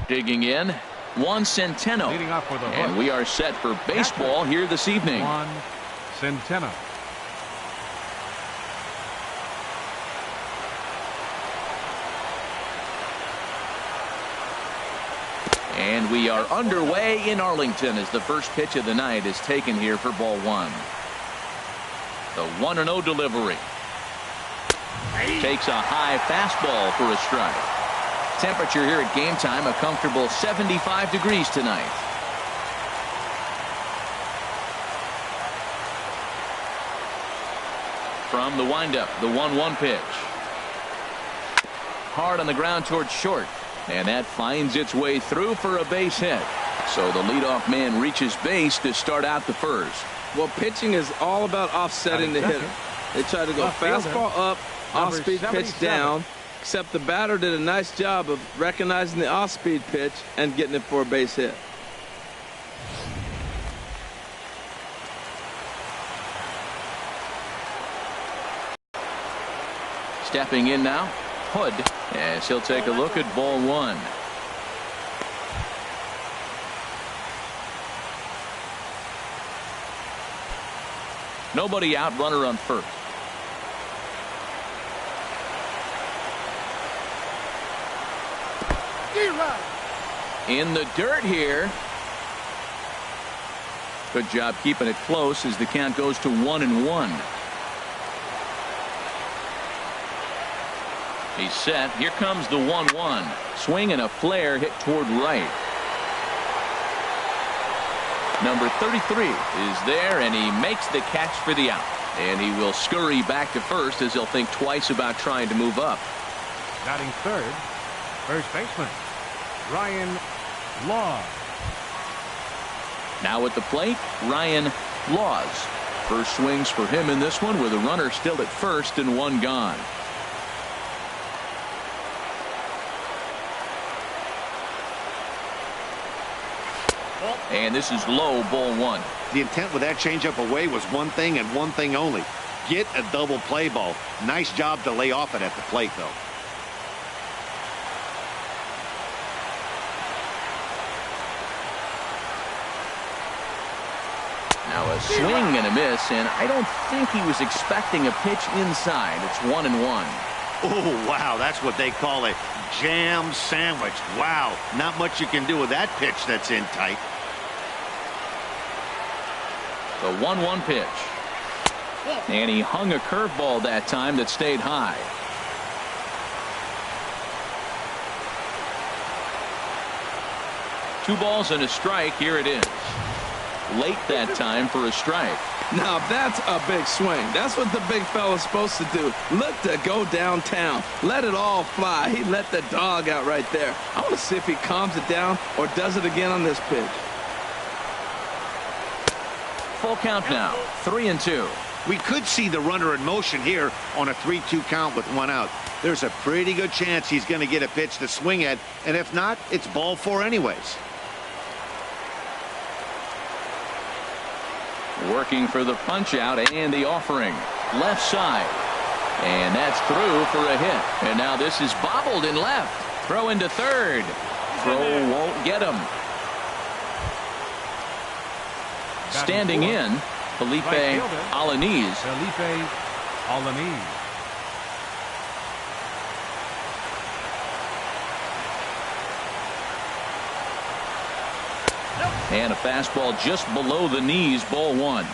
Digging in, Juan Centeno. Leading off for the hook. And we are set for baseball here this evening. Juan Centeno. And we are underway in Arlington as the first pitch of the night is taken here for ball one. The 1-0 delivery. Takes a high fastball for a strike. Temperature here at game time, a comfortable 75 degrees tonight. From the windup, the 1-1 pitch. Hard on the ground towards short. And that finds its way through for a base hit. So the leadoff man reaches base to start out the first. Well, pitching is all about offsetting the hitter. They try to go fastball up, off-speed pitch down, except the batter did a nice job of recognizing the off-speed pitch and getting it for a base hit. Stepping in now, Hood, as he'll take a look at ball one. Nobody out, runner on first. In the dirt here. Good job keeping it close as the count goes to 1-1. He's set. Here comes the 1-1. Swing and a flare hit toward right. Number 33 is there, and he makes the catch for the out. And he will scurry back to first as he'll think twice about trying to move up. Batting third, first baseman Ryan Laws. Now at the plate, Ryan Laws. First swings for him in this one with a runner still at first and one gone. And this is low, ball one. The intent with that changeup away was one thing and one thing only. Get a double play ball. Nice job to lay off it at the plate, though. Now a swing and a miss, and I don't think he was expecting a pitch inside. It's 1-1. Oh, wow, that's what they call a jam sandwich. Wow, not much you can do with that pitch that's in tight. The 1-1 pitch. And he hung a curveball that time that stayed high. Two balls and a strike. Here it is. Late that time for a strike. Now that's a big swing. That's what the big fella's supposed to do. Look to go downtown. Let it all fly. He let the dog out right there. I want to see if he calms it down or does it again on this pitch. Full count now. 3-2. We could see the runner in motion here on a 3-2 count with one out. There's a pretty good chance he's going to get a pitch to swing at, and if not, it's ball four anyways. Working for the punch out and the offering. Left side. And that's through for a hit. And now this is bobbled in left. Throw into third. Throw won't get him. Standing in, Felipe Alanis. Felipe Alanis. And a fastball just below the knees, ball one.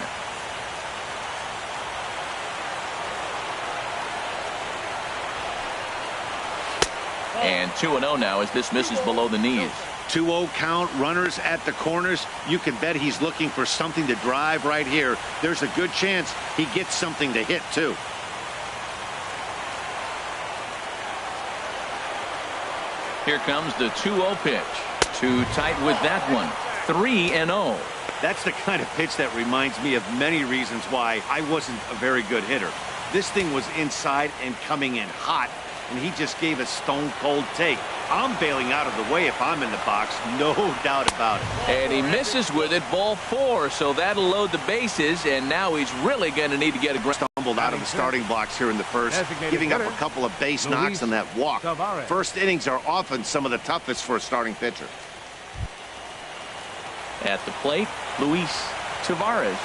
And 2-0 now as this misses below the knees. 2-0 count, runners at the corners. You can bet he's looking for something to drive right here. There's a good chance he gets something to hit, too. Here comes the 2-0 pitch. Too tight with that one. 3-0. That's the kind of pitch that reminds me of many reasons why I wasn't a very good hitter. This thing was inside and coming in hot, and he just gave a stone-cold take. I'm bailing out of the way if I'm in the box, no doubt about it. And he misses with it, ball four, so that'll load the bases, and now he's really going to need to get a ground. Stumbled out of the starting blocks here in the first, Designated giving up a hitter, couple of base Luis knocks on that walk. Tavares. First innings are often some of the toughest for a starting pitcher. At the plate, Luis Tavares.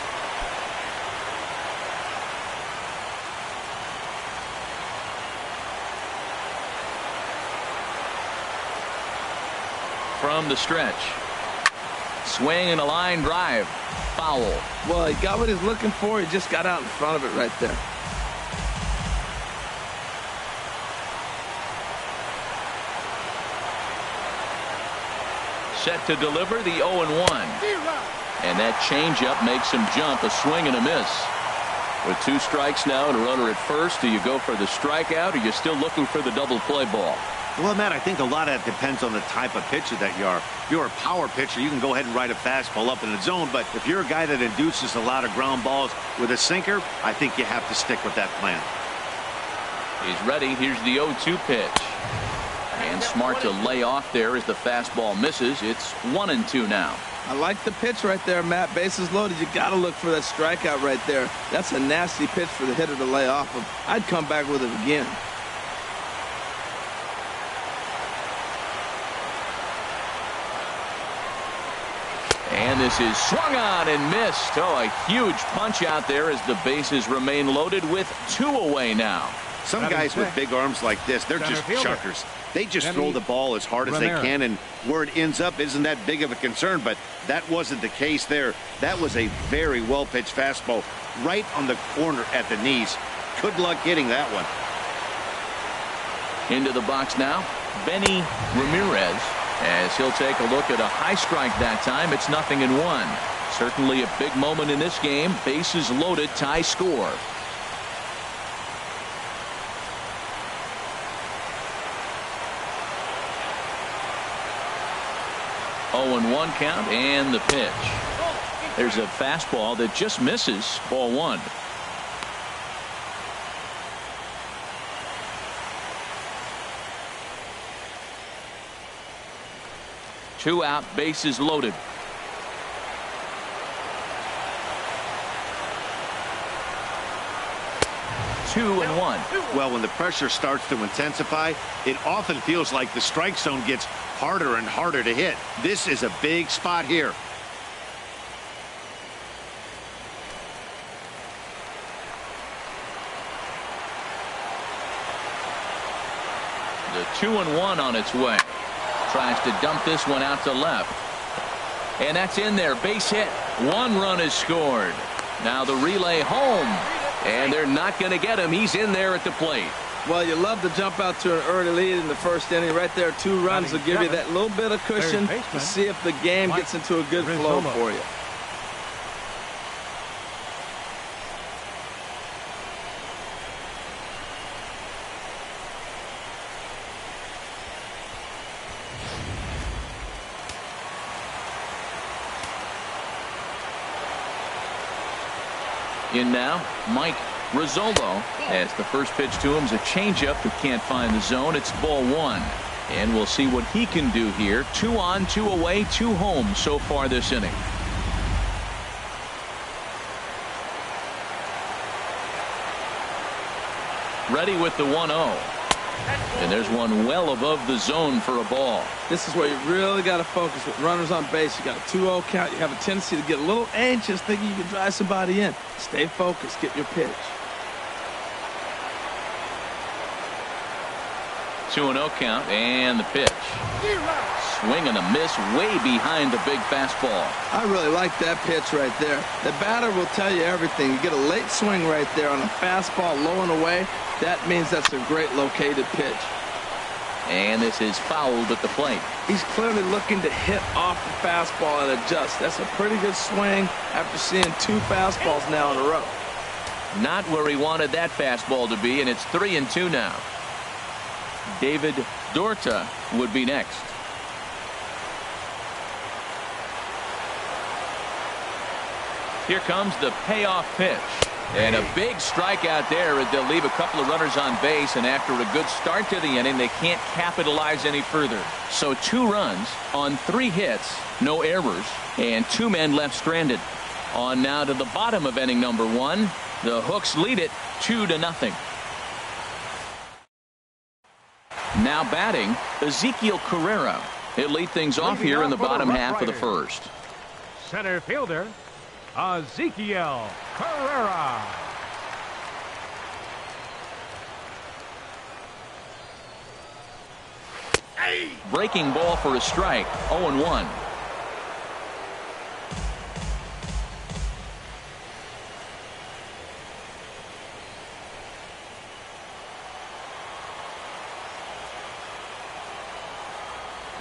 From the stretch. Swing and a line drive. Foul. Well, he got what he's looking for. He just got out in front of it right there. Set to deliver the 0-1. And that changeup makes him jump. A swing and a miss. With 2 strikes now and a runner at first, do you go for the strikeout or are you still looking for the double play ball? Well, Matt, I think a lot of that depends on the type of pitcher that you are. If you're a power pitcher, you can go ahead and ride a fastball up in the zone. But if you're a guy that induces a lot of ground balls with a sinker, I think you have to stick with that plan. He's ready. Here's the 0-2 pitch. And smart to lay off there as the fastball misses. It's 1-2 now. I like the pitch right there, Matt. Bases loaded. You got to look for that strikeout right there. That's a nasty pitch for the hitter to lay off of. I'd come back with it again. And this is swung on and missed. Oh, a huge punch out there as the bases remain loaded with 2 away now. Some guys with big arms like this, they're just chuckers. They just throw the ball as hard as they can, and where it ends up isn't that big of a concern, but that wasn't the case there. That was a very well-pitched fastball right on the corner at the knees. Good luck hitting that one. Into the box now, Benny Ramirez, as he'll take a look at a high strike that time. It's 0-1. Certainly a big moment in this game. Bases loaded, tie score. Oh, 1 count and the pitch. There's a fastball that just misses. Ball 1. Two out, bases loaded. Two and 1. Well, when the pressure starts to intensify, it often feels like the strike zone gets harder and harder to hit. This is a big spot here. The 2-1 on its way. Tries to dump this one out to left. And that's in there. Base hit. 1 run is scored. Now the relay home. And they're not going to get him. He's in there at the plate. Well, you love to jump out to an early lead in the first inning. Right there, 2 runs will give you that little bit of cushion to see if the game gets into a good flow for you. In now, Mike Rizzolo, as the first pitch to him is a changeup that can't find the zone. It's ball 1. And we'll see what he can do here. 2 on, 2 away, 2 home so far this inning. Ready with the 1-0. And there's one well above the zone for a ball. This is where you really got to focus with runners on base. You got a 2-0 count. You have a tendency to get a little anxious thinking you can drive somebody in. Stay focused. Get your pitch. 2-0 count and the pitch. Swing and a miss way behind the big fastball. I really like that pitch right there. The batter will tell you everything. You get a late swing right there on a fastball low and away. That means that's a great located pitch. And this is fouled at the plate. He's clearly looking to hit off the fastball and adjust. That's a pretty good swing after seeing 2 fastballs now in a row. Not where he wanted that fastball to be, and it's 3-2 now. David Dorta would be next. Here comes the payoff pitch. And a big strikeout there as they'll leave a couple of runners on base, and after a good start to the inning, they can't capitalize any further. So 2 runs on 3 hits, no errors, and 2 men left stranded. On now to the bottom of inning number 1. The Hooks lead it 2-0. Now batting, Ezekiel Carrera. He'll lead things off here in the bottom half of the first. Center fielder, Ezekiel Carrera. Breaking ball for a strike. 0-1.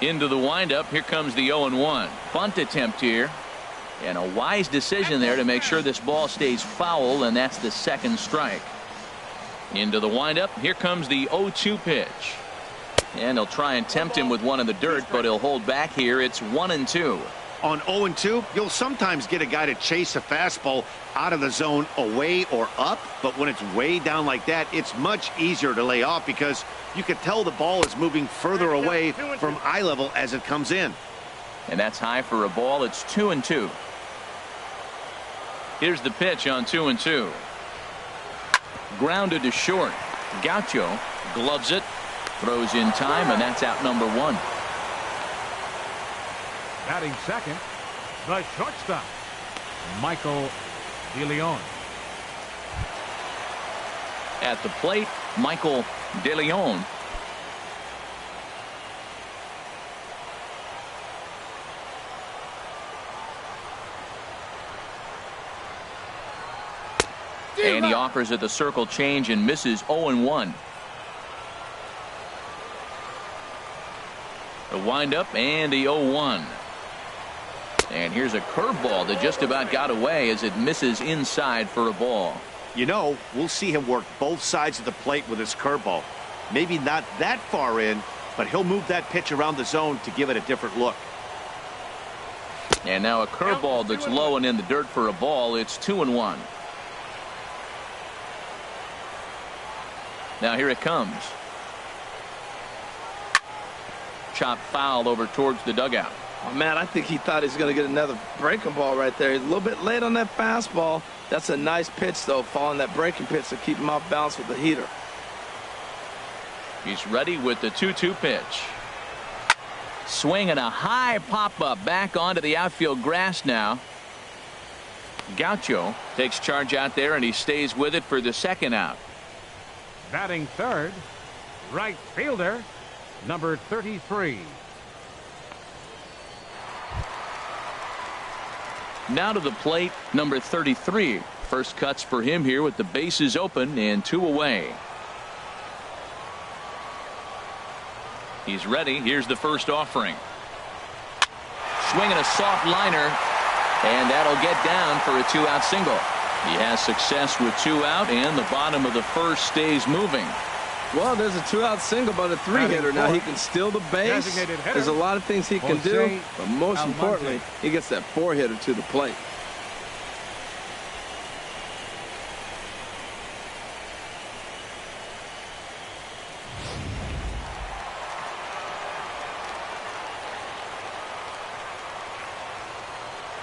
Into the windup. Here comes the 0-1. Bunt attempt here. And a wise decision there to make sure this ball stays foul, and that's the second strike. Into the windup. Here comes the 0-2 pitch. And he'll try and tempt him with one in the dirt, but he'll hold back here. It's 1-2. On 0-2, you'll sometimes get a guy to chase a fastball out of the zone away or up, but when it's way down like that, it's much easier to lay off because you can tell the ball is moving further away from eye level as it comes in. And that's high for a ball. It's 2-2. Here's the pitch on 2-2. Grounded to short. Gaucho gloves it, throws in time, and that's out number 1. Batting second, the shortstop, Michael DeLeon. At the plate, Michael DeLeon. And he offers it the circle change and misses. 0-1. The windup and the 0-1. And here's a curveball that just about got away as it misses inside for a ball. You know, we'll see him work both sides of the plate with his curveball. Maybe not that far in, but he'll move that pitch around the zone to give it a different look. And now a curveball that's low and in the dirt for a ball. It's 2-1. Now here it comes. Chop foul over towards the dugout. Oh, man, I think he thought he was going to get another breaking ball right there. He's a little bit late on that fastball. That's a nice pitch, though, following that breaking pitch to keep him off balance with the heater. He's ready with the 2-2 pitch. Swinging a high pop-up back onto the outfield grass now. Gaucho takes charge out there, and he stays with it for the second out. Batting third, right fielder, number 33. Now to the plate, number 33. First cuts for him here with the bases open and 2 away. He's ready. Here's the first offering. Swinging a soft liner, and that'll get down for a 2-out single. He has success with 2 out, and the bottom of the first stays moving. Well, there's a 2-out single, but a 3-hitter. Now he can steal the base. There's a lot of things he can do, but most importantly, he gets that 4-hitter to the plate.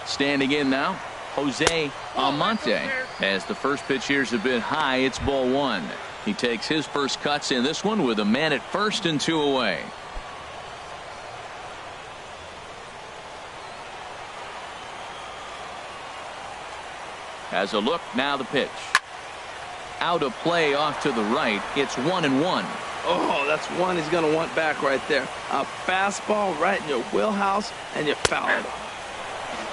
Standing in now, Jose Almonte. As the first pitch here's a bit high, it's ball 1. He takes his first cuts in this one with a man at first and 2 away. Has a look, now the pitch. Out of play off to the right. It's 1-1. Oh, that's one he's going to want back right there. A fastball right in your wheelhouse, and you foul it off.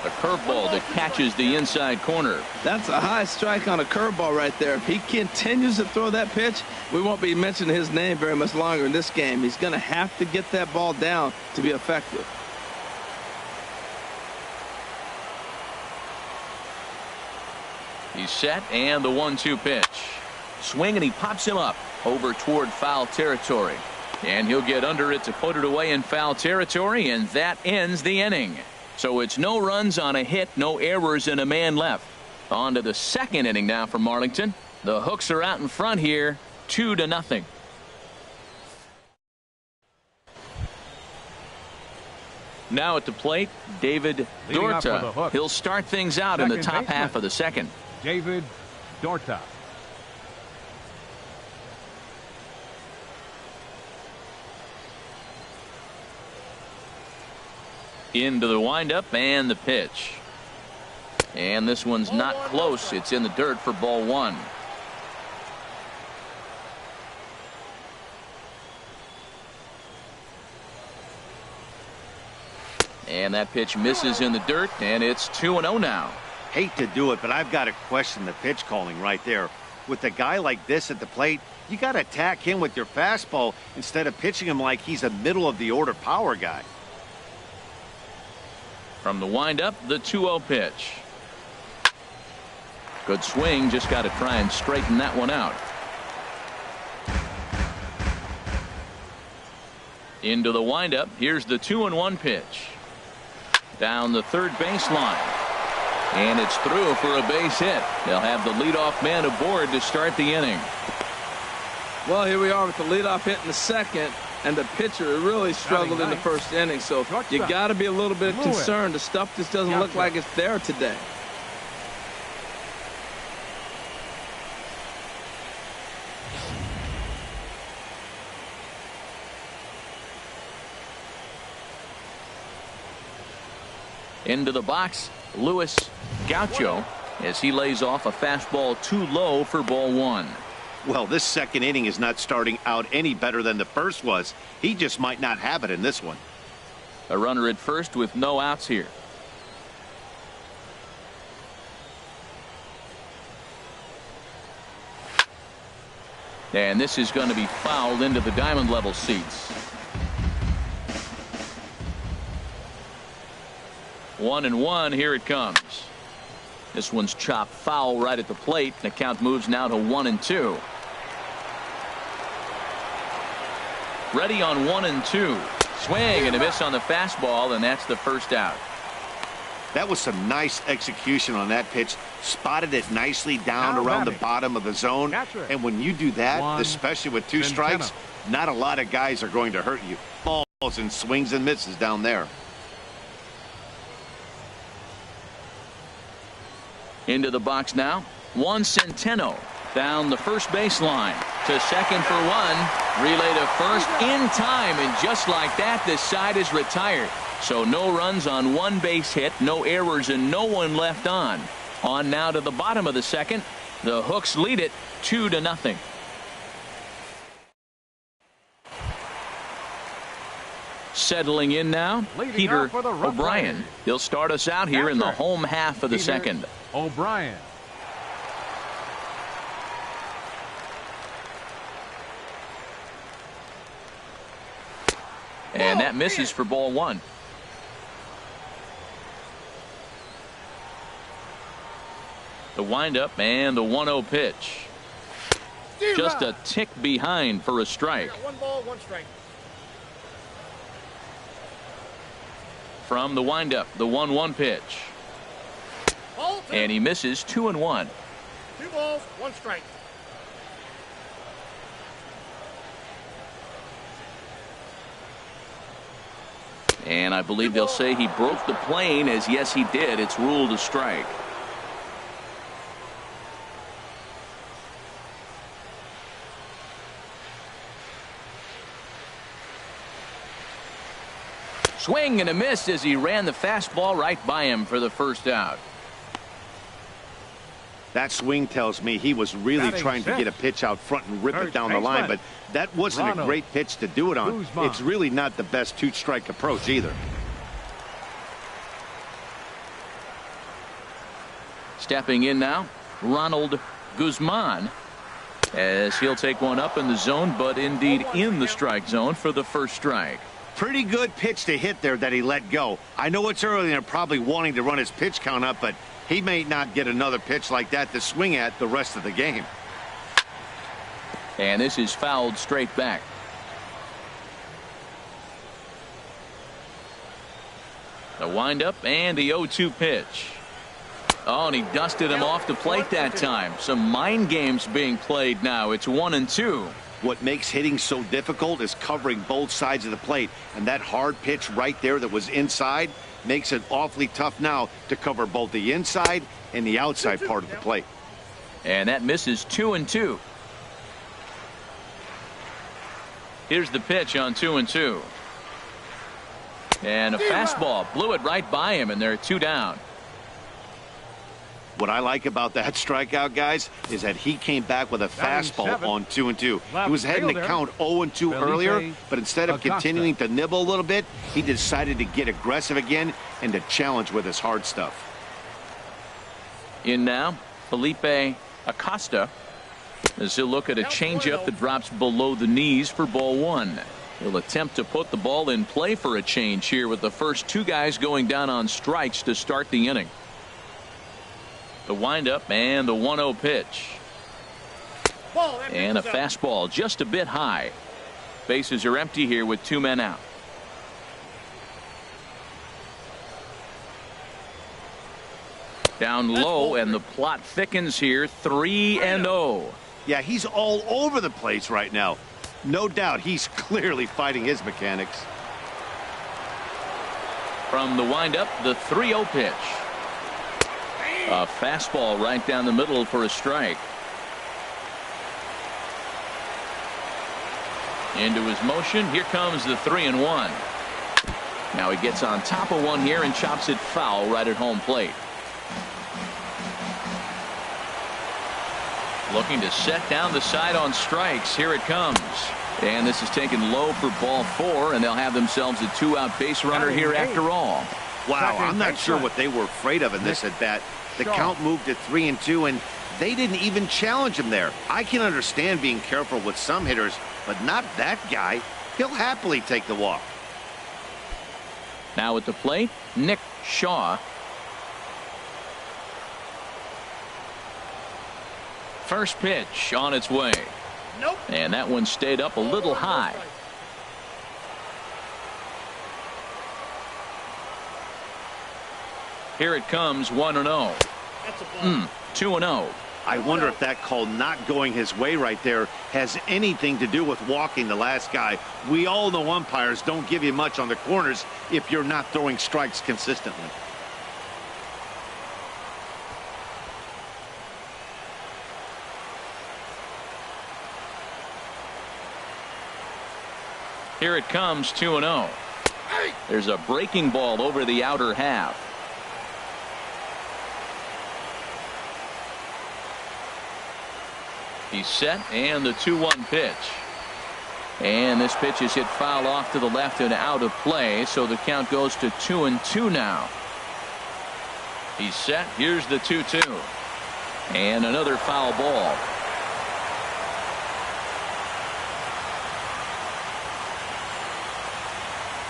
A curveball that catches the inside corner. That's a high strike on a curveball right there. If he continues to throw that pitch, we won't be mentioning his name very much longer in this game. He's going to have to get that ball down to be effective. He's set, and the 1-2 pitch. Swing, and he pops him up over toward foul territory. And he'll get under it to put it away in foul territory, and that ends the inning. So it's no runs on a hit, no errors, and a man left. On to the second inning now for Marlington. The Hooks are out in front here, 2-0. Now at the plate, David Dorta. He'll start things out in the top half of the second. David Dorta. Into the windup and the pitch. And this one's not close. It's in the dirt for ball one. And that pitch misses in the dirt, and it's 2-0 now. Hate to do it, but I've got to question the pitch calling right there. With a guy like this at the plate, you got to attack him with your fastball instead of pitching him like he's a middle-of-the-order power guy. From the windup, the 2-0 pitch. Good swing, just got to try and straighten that one out. Into the windup, here's the 2-1 pitch. Down the third baseline. And it's through for a base hit. They'll have the leadoff man aboard to start the inning. Well, here we are with the leadoff hit in the second, and the pitcher really struggled in the first inning. So you got to be a little bit concerned. The stuff just doesn't look like it's there today. Into the box, Luis Gaucho, as he lays off a fastball too low for ball one. Well, this second inning is not starting out any better than the first was. He just might not have it in this one. A runner at first with no outs here. And this is going to be fouled into the diamond level seats. 1-1, here it comes. This one's chopped foul right at the plate. The count moves now to 1-2. Ready on 1-2. Swing and a miss on the fastball, and that's the first out. That was some nice execution on that pitch. Spotted it nicely down around the bottom of the zone. And when you do that, especially with two strikes, not a lot of guys are going to hurt you. Balls and swings and misses down there. Into the box now, Juan Centeno down the first baseline to second for one. Relay to first in time, and just like that, this side is retired. So no runs on one base hit, no errors, and no one left on. On now to the bottom of the second. The Hooks lead it 2-0. Settling in now, Peter O'Brien. He'll start us out here in the home half of the second. O'Brien. And that misses for ball one. The windup and the 1-0 pitch. Just a tick behind for a strike. 1 ball, 1 strike. From the windup, the 1-1 pitch. And he misses 2-1. 2 balls, 1 strike. And I believe they'll say he broke the plane, as yes he did. It's ruled a strike. Swing and a miss as he ran the fastball right by him for the first out. That swing tells me he was really trying to get a pitch out front and rip it down the line, but that wasn't a great pitch to do it on. It's really not the best 2-strike approach either. Stepping in now, Ronald Guzman, as he'll take one up in the zone, but indeed in the strike zone for the first strike. Pretty good pitch to hit there that he let go. I know it's early and they're probably wanting to run his pitch count up, but he may not get another pitch like that to swing at the rest of the game. And this is fouled straight back. The windup and the 0-2 pitch. Oh, and he dusted him off the plate that time. Some mind games being played now. It's 1-2. What makes hitting so difficult is covering both sides of the plate, and that hard pitch right there that was inside makes it awfully tough now to cover both the inside and the outside part of the plate. And that misses 2-2. Here's the pitch on 2-2. And a fastball blew it right by him, and they're 2 down. What I like about that strikeout, guys, is that he came back with a fastball on 2-2. He was heading to count 0-2 earlier, but instead of continuing to nibble a little bit, he decided to get aggressive again and to challenge with his hard stuff. In now, Felipe Acosta, as he'll look at a changeup that drops below the knees for ball 1. He'll attempt to put the ball in play for a change here with the first 2 guys going down on strikes to start the inning. The windup and the 1-0 pitch. And a fastball just a bit high. Bases are empty here with 2 men out. Down low, and the plot thickens here. 3-0. Yeah, he's all over the place right now. No doubt he's clearly fighting his mechanics. From the windup, the 3-0 pitch. A fastball right down the middle for a strike. Into his motion. Here comes the 3-1. Now he gets on top of one here and chops it foul right at home plate. Looking to set down the side on strikes. Here it comes. And this is taken low for ball 4, and they'll have themselves a 2-out base runner here after all. Wow, I'm not sure what they were afraid of in this at bat. The count moved to 3-2, and they didn't even challenge him there. I can understand being careful with some hitters, but not that guy. He'll happily take the walk. Now at the plate, Nick Shaw. First pitch on its way. Nope. And that one stayed up a little high. Here it comes, 1-0. That's a ball. 2-0. I wonder if that call not going his way right there has anything to do with walking the last guy. We all know umpires don't give you much on the corners if you're not throwing strikes consistently. Here it comes, 2-0. There's a breaking ball over the outer half. He's set, and the 2-1 pitch. And this pitch is hit foul off to the left and out of play, so the count goes to 2-2 now. He's set. Here's the 2-2. And another foul ball.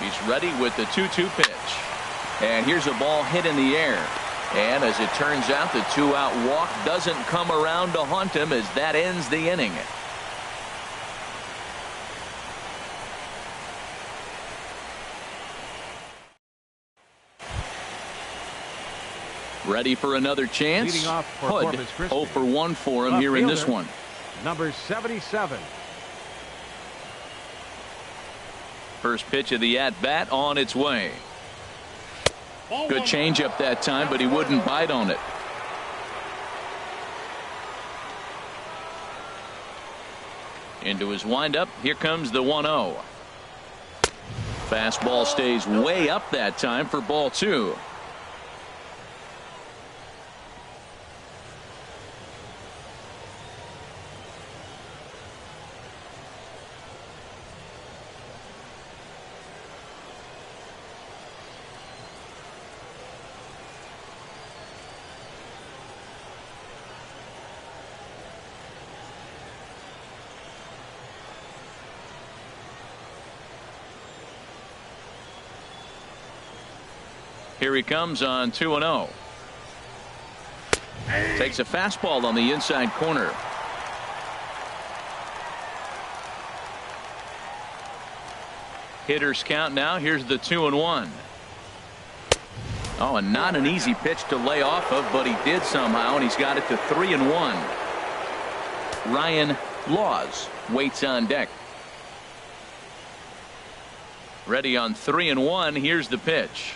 He's ready with the 2-2 pitch. And here's a ball hit in the air. And as it turns out, the 2-out walk doesn't come around to haunt him as that ends the inning. Ready for another chance? Leading off for Hood, Corpus Christi. 0 for 1 for him here in this fielder, one. Number 77. First pitch of the at-bat on its way. Good changeup that time, but he wouldn't bite on it. Into his windup. Here comes the 1-0. Fastball stays way up that time for ball 2. Here he comes on 2-0. Takes a fastball on the inside corner. Hitters count now. Here's the 2-1. Oh, and not an easy pitch to lay off of, but he did somehow, and he's got it to 3-1. Ryan Laws waits on deck. Ready on 3-1. Here's the pitch.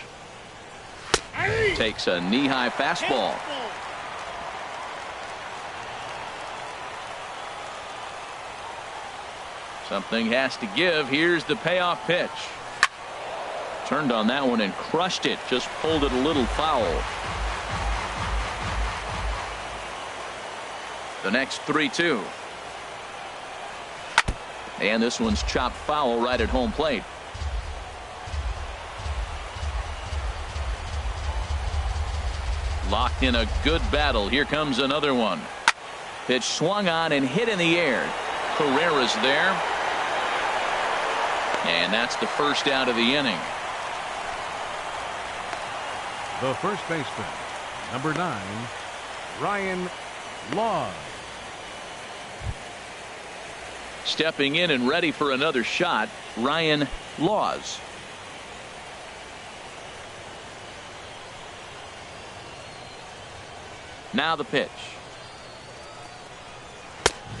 Takes a knee-high fastball. Something has to give. Here's the payoff pitch. Turned on that one and crushed it. Just pulled it a little foul. The next 3-2. And this one's chopped foul right at home plate. Locked in a good battle. Here comes another one. Pitch swung on and hit in the air. Carrera's there. And that's the first out of the inning. The first baseman, number 9, Ryan Laws. Stepping in and ready for another shot, Ryan Laws. Now the pitch.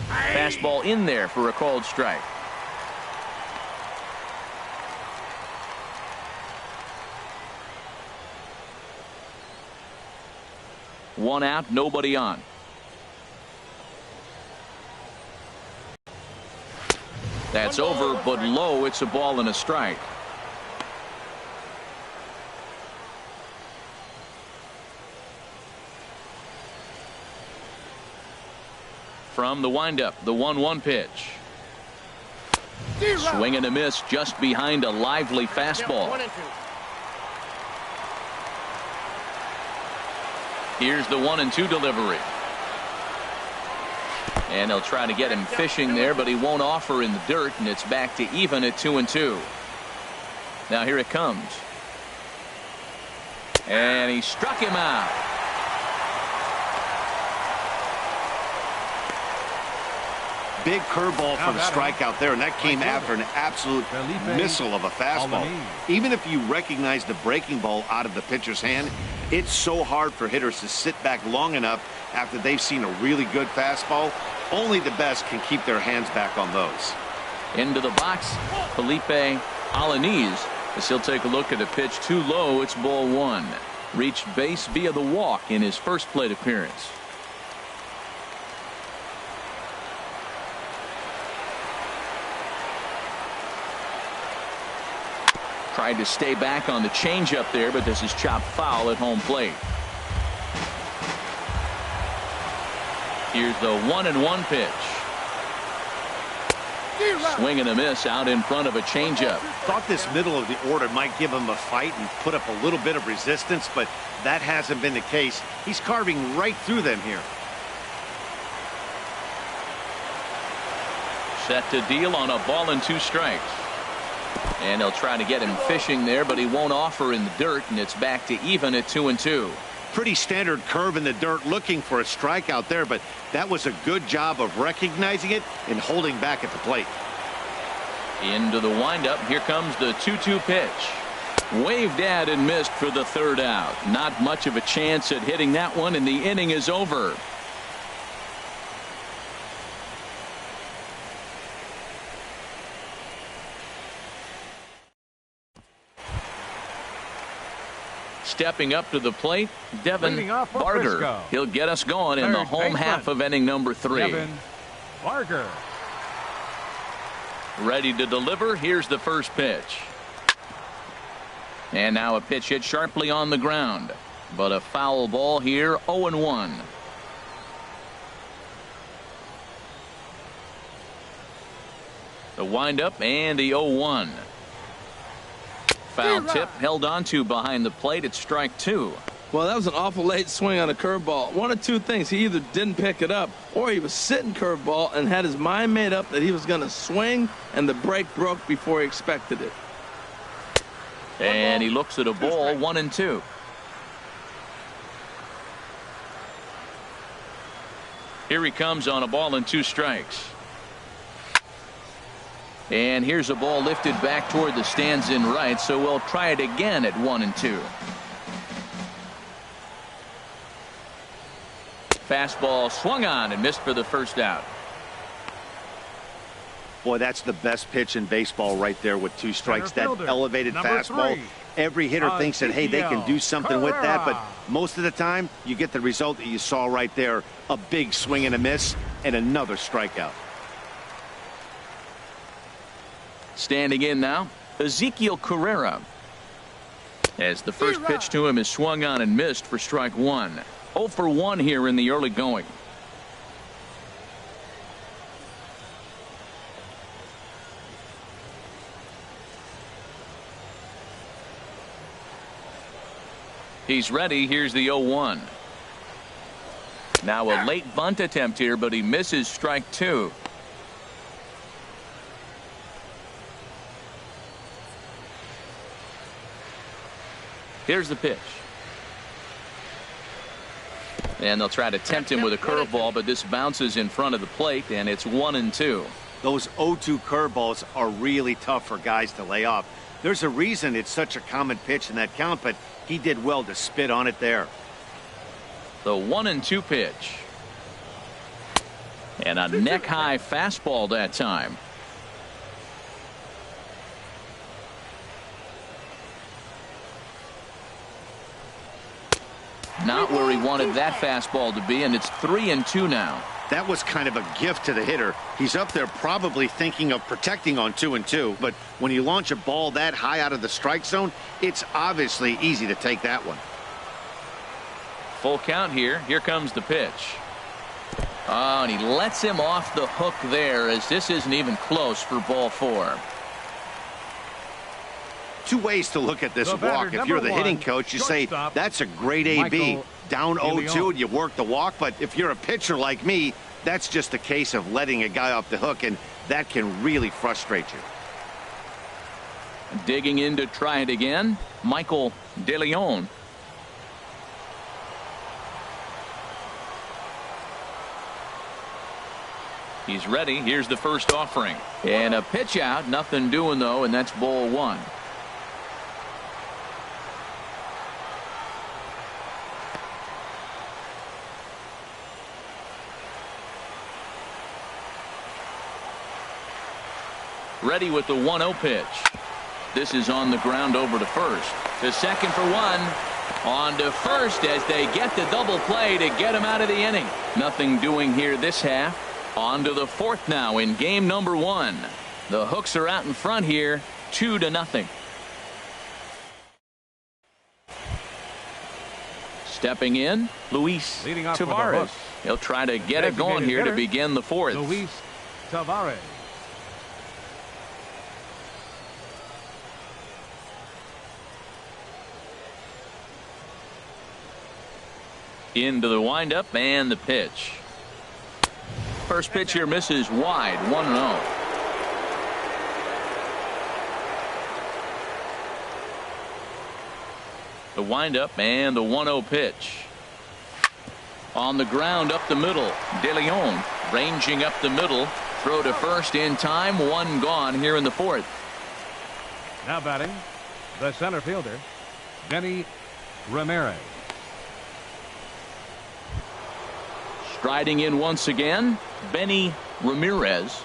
Fastball in there for a called strike. One out, nobody on. That's over, but low. It's a ball and a strike. From the windup, the 1-1 pitch. Swing and a miss just behind a lively fastball. Here's the 1-2 delivery. And they'll try to get him fishing there, but he won't offer in the dirt, and it's back to even at 2-2. Now here it comes. And he struck him out. Big curveball for the strikeout there, and that came after an absolute missile of a fastball. Even if you recognize the breaking ball out of the pitcher's hand, it's so hard for hitters to sit back long enough after they've seen a really good fastball. Only the best can keep their hands back on those. Into the box, Felipe Alaniz, as he'll take a look at a pitch too low. It's ball 1. Reached base via the walk in his first plate appearance. Tried to stay back on the changeup there, but this is chopped foul at home plate. Here's the 1-1 pitch. Swing and a miss out in front of a changeup. Thought this middle of the order might give him a fight and put up a little bit of resistance, but that hasn't been the case. He's carving right through them here. Set to deal on a ball and 2 strikes. And they'll try to get him fishing there, but he won't offer in the dirt, and it's back to even at 2-2. Pretty standard curve in the dirt, looking for a strikeout there, but that was a good job of recognizing it and holding back at the plate. Into the windup. Here comes the 2-2 pitch. Waved at and missed for the 3rd out. Not much of a chance at hitting that one, and the inning is over. Stepping up to the plate, Devin Barger. He'll get us going in the home half of inning number 3. Devin Barger. Ready to deliver. Here's the first pitch. And now a pitch hit sharply on the ground. But a foul ball here, 0-1. The windup and the 0-1. Foul tip held onto behind the plate. It's strike 2. Well, that was an awful late swing on a curveball. One of two things. He either didn't pick it up or he was sitting curveball and had his mind made up that he was going to swing, and the break broke before he expected it. And he looks at a ball, 1-2. Here he comes on a ball and 2 strikes. And here's a ball lifted back toward the stands in right, so we'll try it again at 1-2. Fastball swung on and missed for the first out. Boy, that's the best pitch in baseball right there with 2 strikes. That elevated fastball. Every hitter thinks that, hey, they can do something with that, but most of the time you get the result that you saw right there. A big swing and a miss and another strikeout. Standing in now, Ezekiel Carrera. As the first pitch to him is swung on and missed for strike one. 0 for 1 here in the early going. He's ready. Here's the 0-1. Now a late bunt attempt here, but he misses strike two. Here's the pitch. And they'll try to tempt him with a curveball, but this bounces in front of the plate, and it's 1-2. Those 0-2 curveballs are really tough for guys to lay off. There's a reason it's such a common pitch in that count, but he did well to spit on it there. The 1-2 pitch. And a neck-high fastball that time. Not where he wanted that fastball to be, and it's 3-2 now. That was kind of a gift to the hitter. He's up there probably thinking of protecting on 2-2, but when you launch a ball that high out of the strike zone, it's obviously easy to take that one. Full count here. Here comes the pitch. Oh, and he lets him off the hook there, as this isn't even close for ball four. Two ways to look at this walk. If you're the hitting coach, you say that's a great AB. Down 0-2 and you work the walk. But if you're a pitcher like me, that's just a case of letting a guy off the hook, and that can really frustrate you. Digging in to try it again, Michael DeLeon. He's ready. Here's the first offering. And a pitch out. Nothing doing, though, and that's ball one. Ready with the 1-0 pitch. This is on the ground over to first. To second for one. On to first as they get the double play to get him out of the inning. Nothing doing here this half. On to the fourth now in game number one. The Hooks are out in front here, 2-0. Stepping in, Luis Tavares. He'll try to get it going here to begin the fourth. Luis Tavares. Into the windup and the pitch. First pitch here misses wide, 1-0. The windup and the 1-0 pitch. On the ground up the middle. DeLeon ranging up the middle. Throw to first in time. One gone here in the fourth. Now batting, the center fielder, Benny Ramirez. Striding in once again, Benny Ramirez.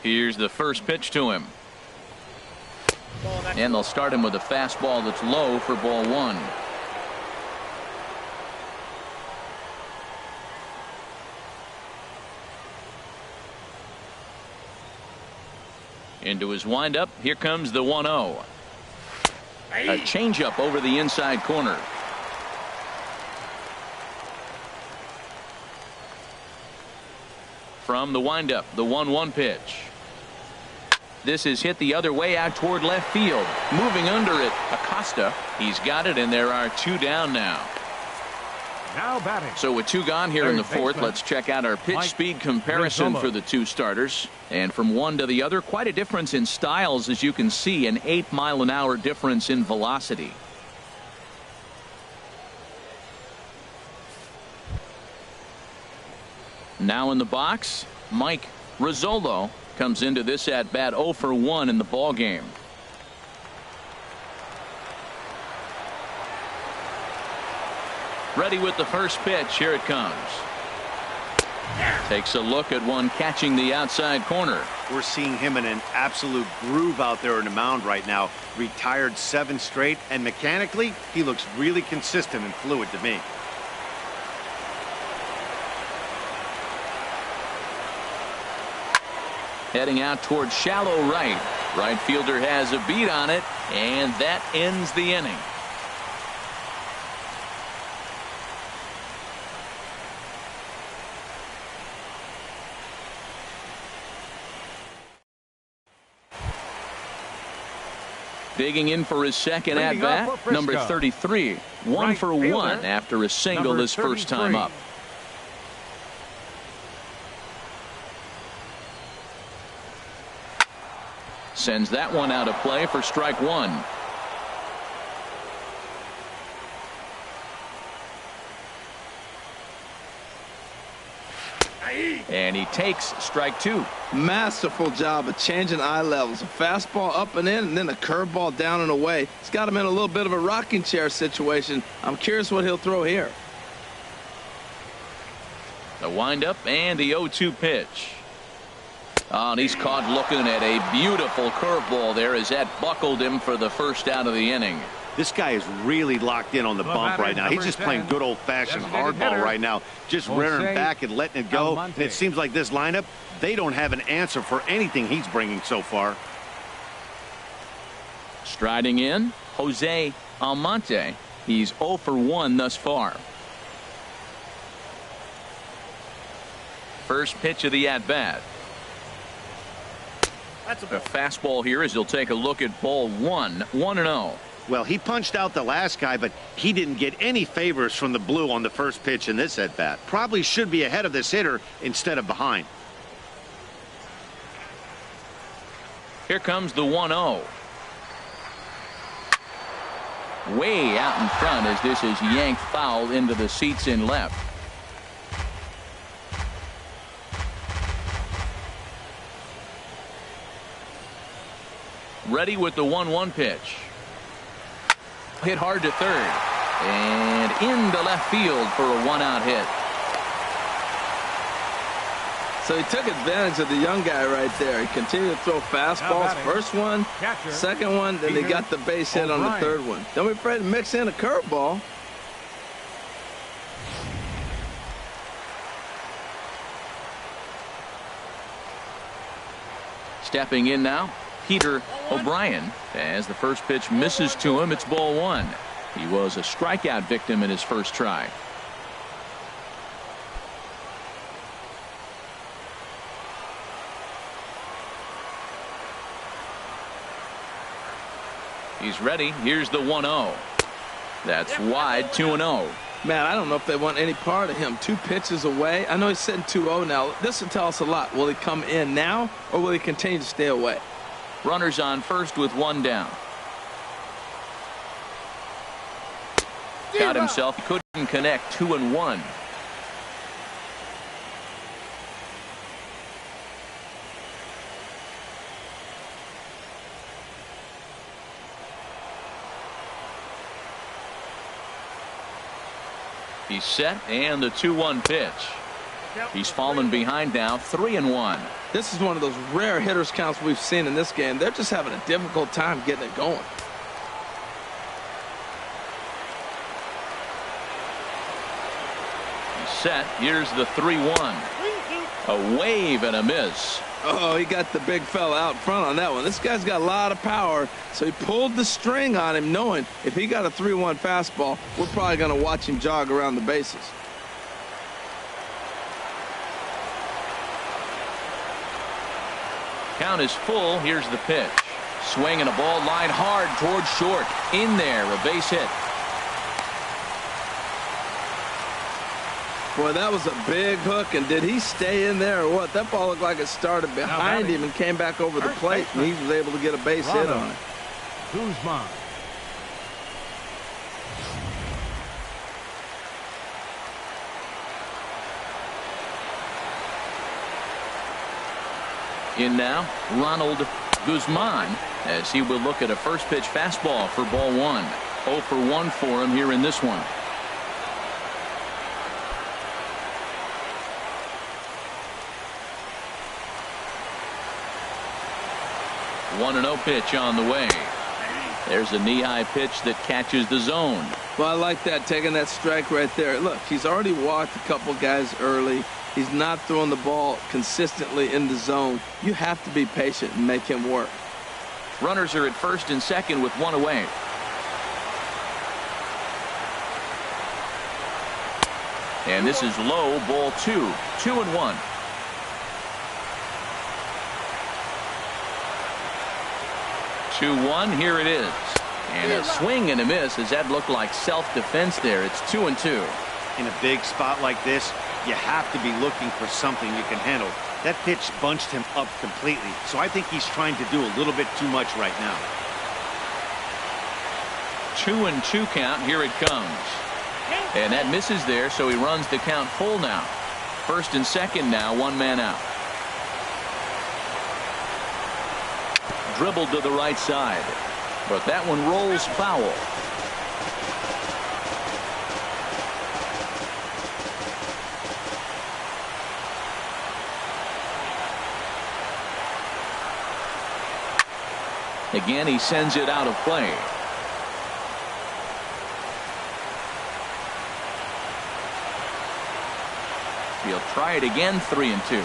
Here's the first pitch to him. And they'll start him with a fastball that's low for ball one. Into his windup. Here comes the 1-0. A changeup over the inside corner. From the windup, the 1-1 pitch. This is hit the other way out toward left field. Moving under it, Acosta. He's got it, and there are two down now. Now batting. So with two gone here in the fourth, let's check out our pitch speed comparison for the two starters. And from one to the other, quite a difference in styles, as you can see, an 8-mile-an-hour difference in velocity. Now in the box, Mike Rizzolo comes into this at bat 0 for 1 in the ball game. Ready with the first pitch. Here it comes. Takes a look at one catching the outside corner. We're seeing him in an absolute groove out there in the mound right now. Retired 7 straight, and mechanically, he looks really consistent and fluid to me. heading out towards shallow right. Right fielder has a beat on it, and that ends the inning. Digging in for his second at bat, number 33. One for one after a single his first time up. Sends that one out of play for strike one. And he takes strike two. Masterful job of changing eye levels. A fastball up and in, and then a curveball down and away. It's got him in a little bit of a rocking chair situation. I'm curious what he'll throw here. The windup and the 0-2 pitch. Oh, and he's caught looking at a beautiful curveball there as that buckled him for the first out of the inning. This guy is really locked in on the bump right now. He's just playing good old-fashioned hardball right now, just rearing back and letting it go. And it seems like this lineup, they don't have an answer for anything he's bringing so far. Striding in, Jose Almonte. He's 0 for 1 thus far. First pitch of the at-bat. That's a fastball here as he'll take a look at ball one. 1-0. Well, he punched out the last guy, but he didn't get any favors from the blue on the first pitch in this at-bat. Probably should be ahead of this hitter instead of behind. Here comes the 1-0. Way out in front as this is yanked foul into the seats in left. Ready with the 1-1 pitch. Hit hard to third. And into left field for a one-out hit. So he took advantage of the young guy right there. He continued to throw fastballs. First one, second one, then he got the base hit on the third one. Don't be afraid to mix in a curveball. Stepping in now, Peter O'Brien. As the first pitch misses to him, it's ball one. He was a strikeout victim in his first try. He's ready. Here's the 1-0. That's wide. 2-0. Man, I don't know if they want any part of him. 2 pitches away. I know he's sitting 2-0 now. This will tell us a lot. Will he come in now, or will he continue to stay away? Runners on first with one down. Got himself. He couldn't connect. 2-1. He's set, and the 2-1 pitch. He's fallen behind now. 3-1. This is one of those rare hitters counts we've seen in this game. They're just having a difficult time getting it going. He's set. Here's the 3-1. A wave and a miss. Oh, he got the big fella out front on that one. This guy's got a lot of power, so he pulled the string on him, knowing if he got a 3-1 fastball, we're probably going to watch him jog around the bases. Count is full. Here's the pitch. Swing and a ball line hard towards short. In there, a base hit. Boy, that was a big hook, and did he stay in there or what? That ball looked like it started behind him and came back over the plate, and he was able to get a base hit on it. Guzman. In now, Ronald Guzman, as he will look at a first pitch fastball for ball one. 0 for 1 for him here in this one. One 1-0 pitch on the way. There's a knee-high pitch that catches the zone. Well, I like that, taking that strike right there. Look, he's already walked a couple guys early. He's not throwing the ball consistently in the zone. You have to be patient and make him work. Runners are at first and second with one away. And this is low, ball 2. 2-1. Here it is. And a swing and a miss as that looked like self-defense there. It's 2-2. In a big spot like this, you have to be looking for something you can handle. That pitch bunched him up completely, so I think he's trying to do a little bit too much right now. 2-2 count. Here it comes. And that misses there, so he runs the count full now. First and second now, one man out. Dribbled to the right side, but that one rolls foul. Again, he sends it out of play. He'll try it again. 3-2.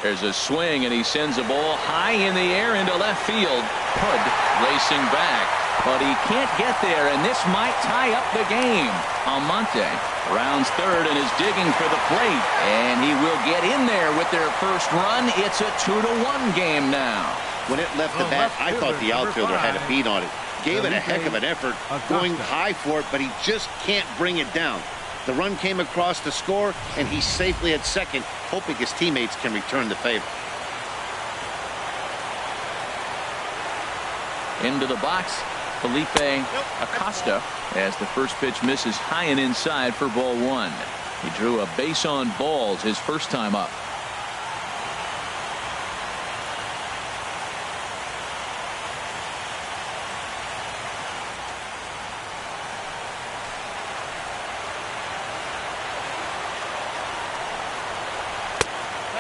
There's a swing, and he sends a ball high in the air into left field. Hood racing back, but he can't get there, and this might tie up the game. Almonte rounds third and is digging for the plate, and he will get in there with their first run. It's a 2-1 game now. When it left the bat, I thought the outfielder had a beat on it. Gave it a heck of an effort, going high for it, but he just can't bring it down. The run came across to score, and he's safely at second, hoping his teammates can return the favor. Into the box, Felipe Acosta, as the first pitch misses high and inside for ball 1. He drew a base on balls his first time up.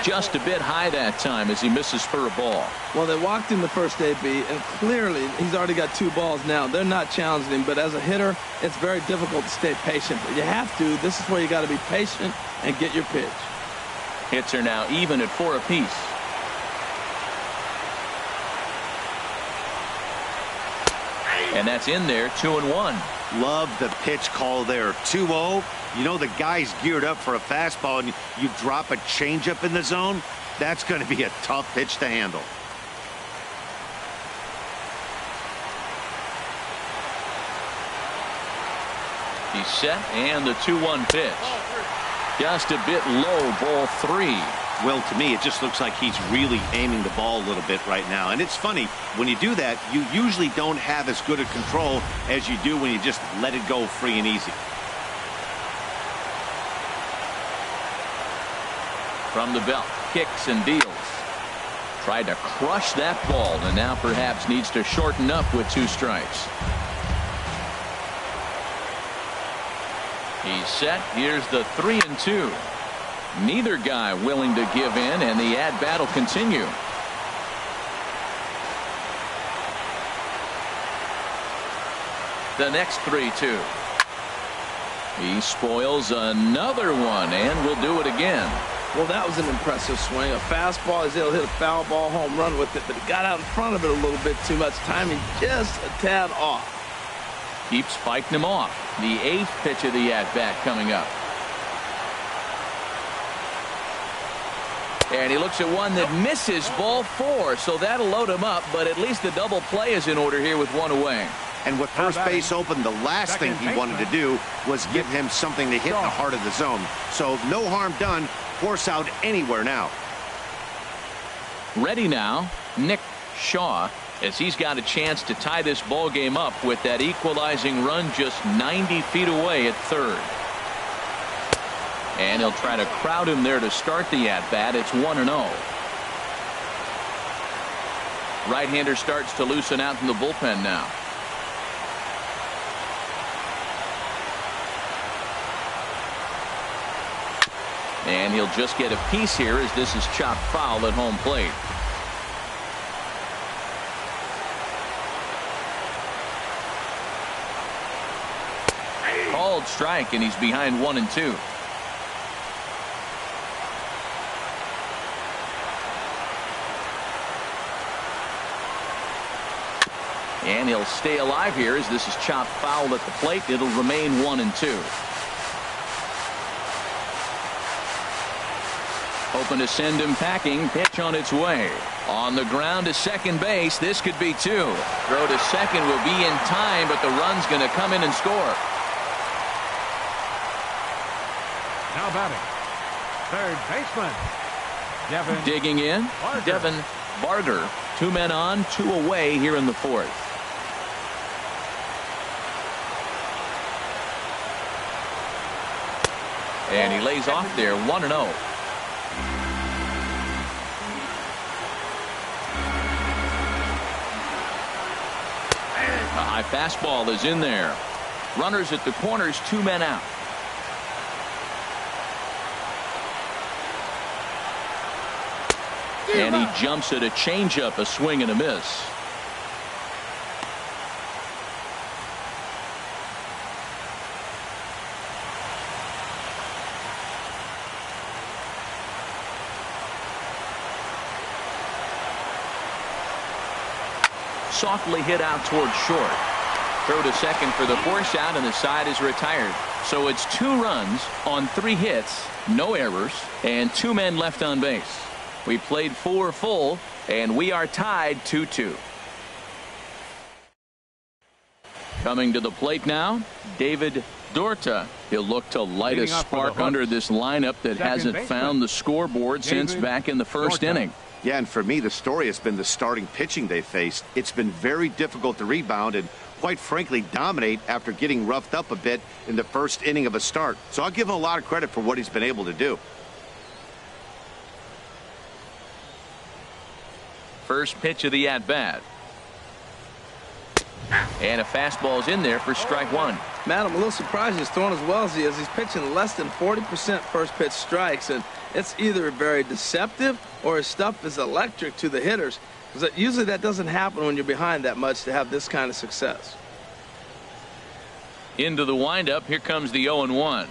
Just a bit high that time as he misses for a ball. Well, they walked him the first AB, and clearly he's already got 2 balls now. They're not challenging him, but as a hitter, it's very difficult to stay patient. But you have to. This is where you got to be patient and get your pitch. Hits are now even at 4 apiece. And that's in there. 2-1. Love the pitch call there. 2-0. You know the guy's geared up for a fastball, and you drop a changeup in the zone. That's going to be a tough pitch to handle. He's set, and the 2-1 pitch. Just a bit low, ball 3. Well, to me, it just looks like he's really aiming the ball a little bit right now. And it's funny, when you do that, you usually don't have as good a control as you do when you just let it go free and easy. From the belt, kicks and deals. Tried to crush that ball, and now perhaps needs to shorten up with 2 strikes. He's set. Here's the 3-2. Neither guy willing to give in, and the at-bat will continue. The next 3-2. He spoils another one, and will do it again. Well, that was an impressive swing. A fastball, he's able to hit a foul ball home run with it, but he got out in front of it a little bit too much. Timing just a tad off. Keeps fighting him off. The 8th pitch of the at-bat coming up. And he looks at one that misses, ball 4, so that'll load him up, but at least the double play is in order here with 1 away. And with first base open, the last thing he wanted to do was give him something to hit in the heart of the zone. So no harm done. Force out anywhere now. Ready now, Nick Shaw, as he's got a chance to tie this ball game up with that equalizing run just 90 feet away at third. And he'll try to crowd him there to start the at-bat. It's 1-0. Right-hander starts to loosen out in the bullpen now. And he'll just get a piece here as this is chopped foul at home plate. Called strike, and he's behind 1-2. And he'll stay alive here as this is chopped foul at the plate. It'll remain 1-2. Hoping to send him packing. Pitch on its way. On the ground to second base. This could be 2. Throw to second will be in time, but the run's going to come in and score. Now batting, third baseman, Devin. Digging in, Barger. Devin Barger. 2 men on, 2 away here in the 4th. And he lays off there, 1-0. A high fastball is in there. Runners at the corners, 2 men out. And he jumps at a changeup, a swing and a miss. Softly hit out towards short. Throw to second for the force out, and the side is retired. So it's 2 runs on 3 hits, no errors, and 2 men left on base. We played 4 full, and we are tied 2-2. Coming to the plate now, David Dorta. He'll look to light a spark under this lineup that hasn't found the scoreboard since back in the first inning. Yeah, and for me, the story has been the starting pitching they faced. It's been very difficult to rebound and, quite frankly, dominate after getting roughed up a bit in the first inning of a start. So I'll give him a lot of credit for what he's been able to do. First pitch of the at-bat. And a fastball's in there for strike 1. Matt, I'm a little surprised he's throwing as well as he is. He's pitching less than 40% first pitch strikes, and it's either very deceptive or his stuff is electric to the hitters. Because usually that doesn't happen when you're behind that much to have this kind of success. Into the windup. Here comes the 0-1.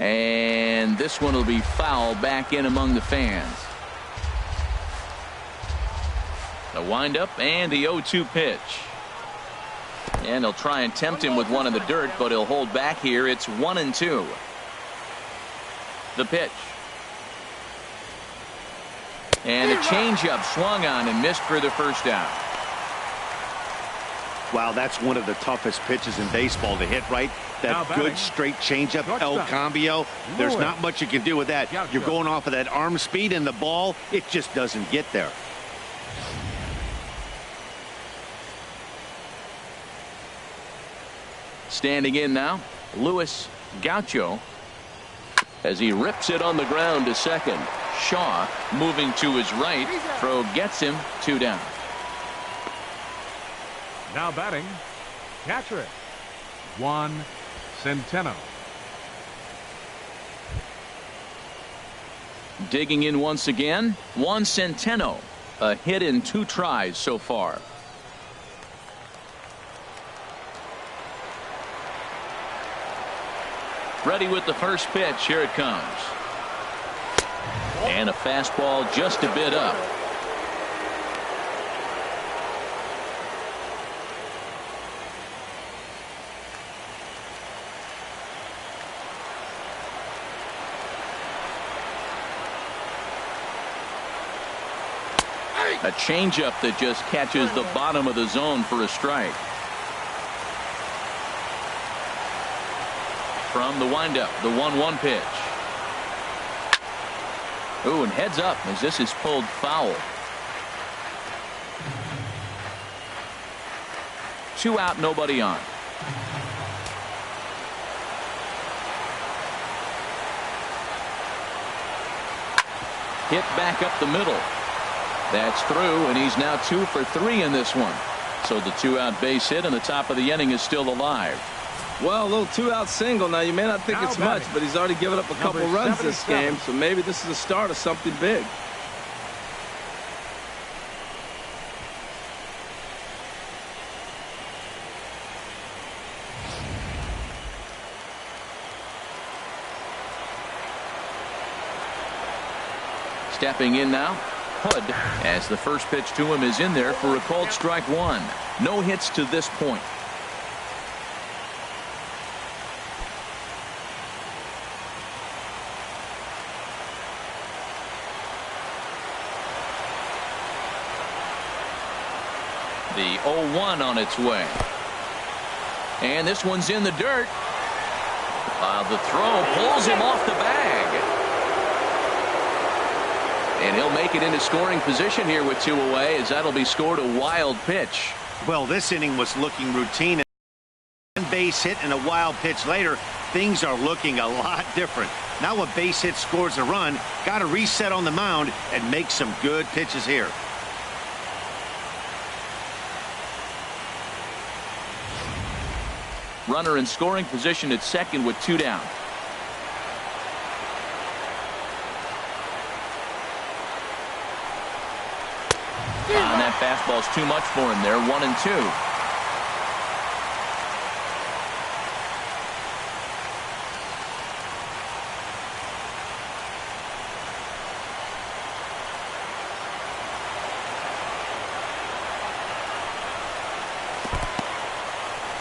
And this one will be foul back in among the fans. The windup and the 0-2 pitch. And he'll try and tempt him with one in the dirt, but he'll hold back here. It's 1-2. The pitch. And a changeup swung on and missed for the first out. Wow, that's one of the toughest pitches in baseball to hit, right? That good straight changeup, El Cambio. There's not much you can do with that. You're going off of that arm speed, and the ball, it just doesn't get there. Standing in now, Luis Gaucho, as he rips it on the ground to second. Shaw moving to his right. Throw gets him, 2 down. Now batting, catcher, Juan Centeno. Digging in once again, Juan Centeno. A hit in 2 tries so far. Ready with the first pitch. Here it comes. And a fastball just a bit up. A changeup that just catches the bottom of the zone for a strike. From the windup, the 1-1 pitch. Ooh, and heads up as this is pulled foul. 2 out, nobody on. Hit back up the middle. That's through, and he's now 2 for 3 in this one. So the 2-out base hit, and the top of the inning is still alive. Well, a little 2-out single. Now, you may not think it's much, but he's already given up a couple runs this game, so maybe this is the start of something big. Stepping in now, Hood, as the first pitch to him is in there for a called strike one. No hits to this point. The 0-1 on its way. And this one's in the dirt. The throw pulls him off the bag. And he'll make it into scoring position here with 2 away, as that'll be scored a wild pitch. Well, this inning was looking routine. One base hit and a wild pitch later, things are looking a lot different. Now a base hit scores a run, got to reset on the mound and make some good pitches here. Runner in scoring position at second with 2 down. And that fastball's too much for him there. 1-2.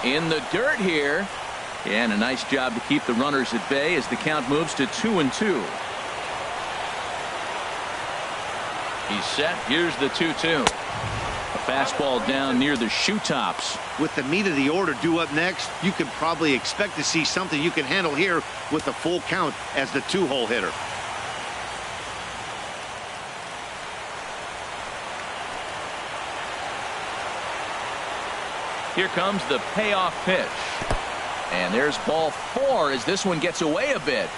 In the dirt here. And a nice job to keep the runners at bay as the count moves to 2-2. He's set. Here's the 2-2. A fastball down near the shoe tops. With the meat of the order due up next, you can probably expect to see something you can handle here with a full count as the 2-hole hitter. Here comes the payoff pitch. And there's ball 4 as this one gets away a bit.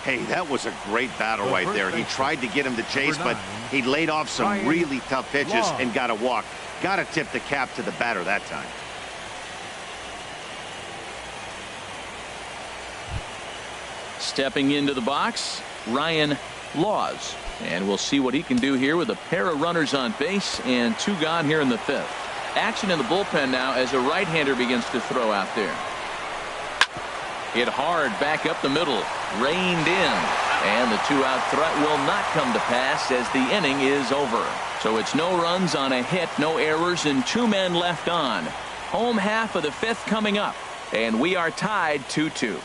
Hey, that was a great battle right there. He tried to get him to chase, but he laid off some really tough pitches and got a walk. Got to tip the cap to the batter that time. Stepping into the box, Ryan Laws. And we'll see what he can do here with a pair of runners on base and 2 gone here in the 5th. Action in the bullpen now as a right-hander begins to throw out there. Hit hard back up the middle. Reined in. And the 2-out threat will not come to pass as the inning is over. So it's no runs on a hit, no errors, and 2 men left on. Home half of the 5th coming up. And we are tied 2-2.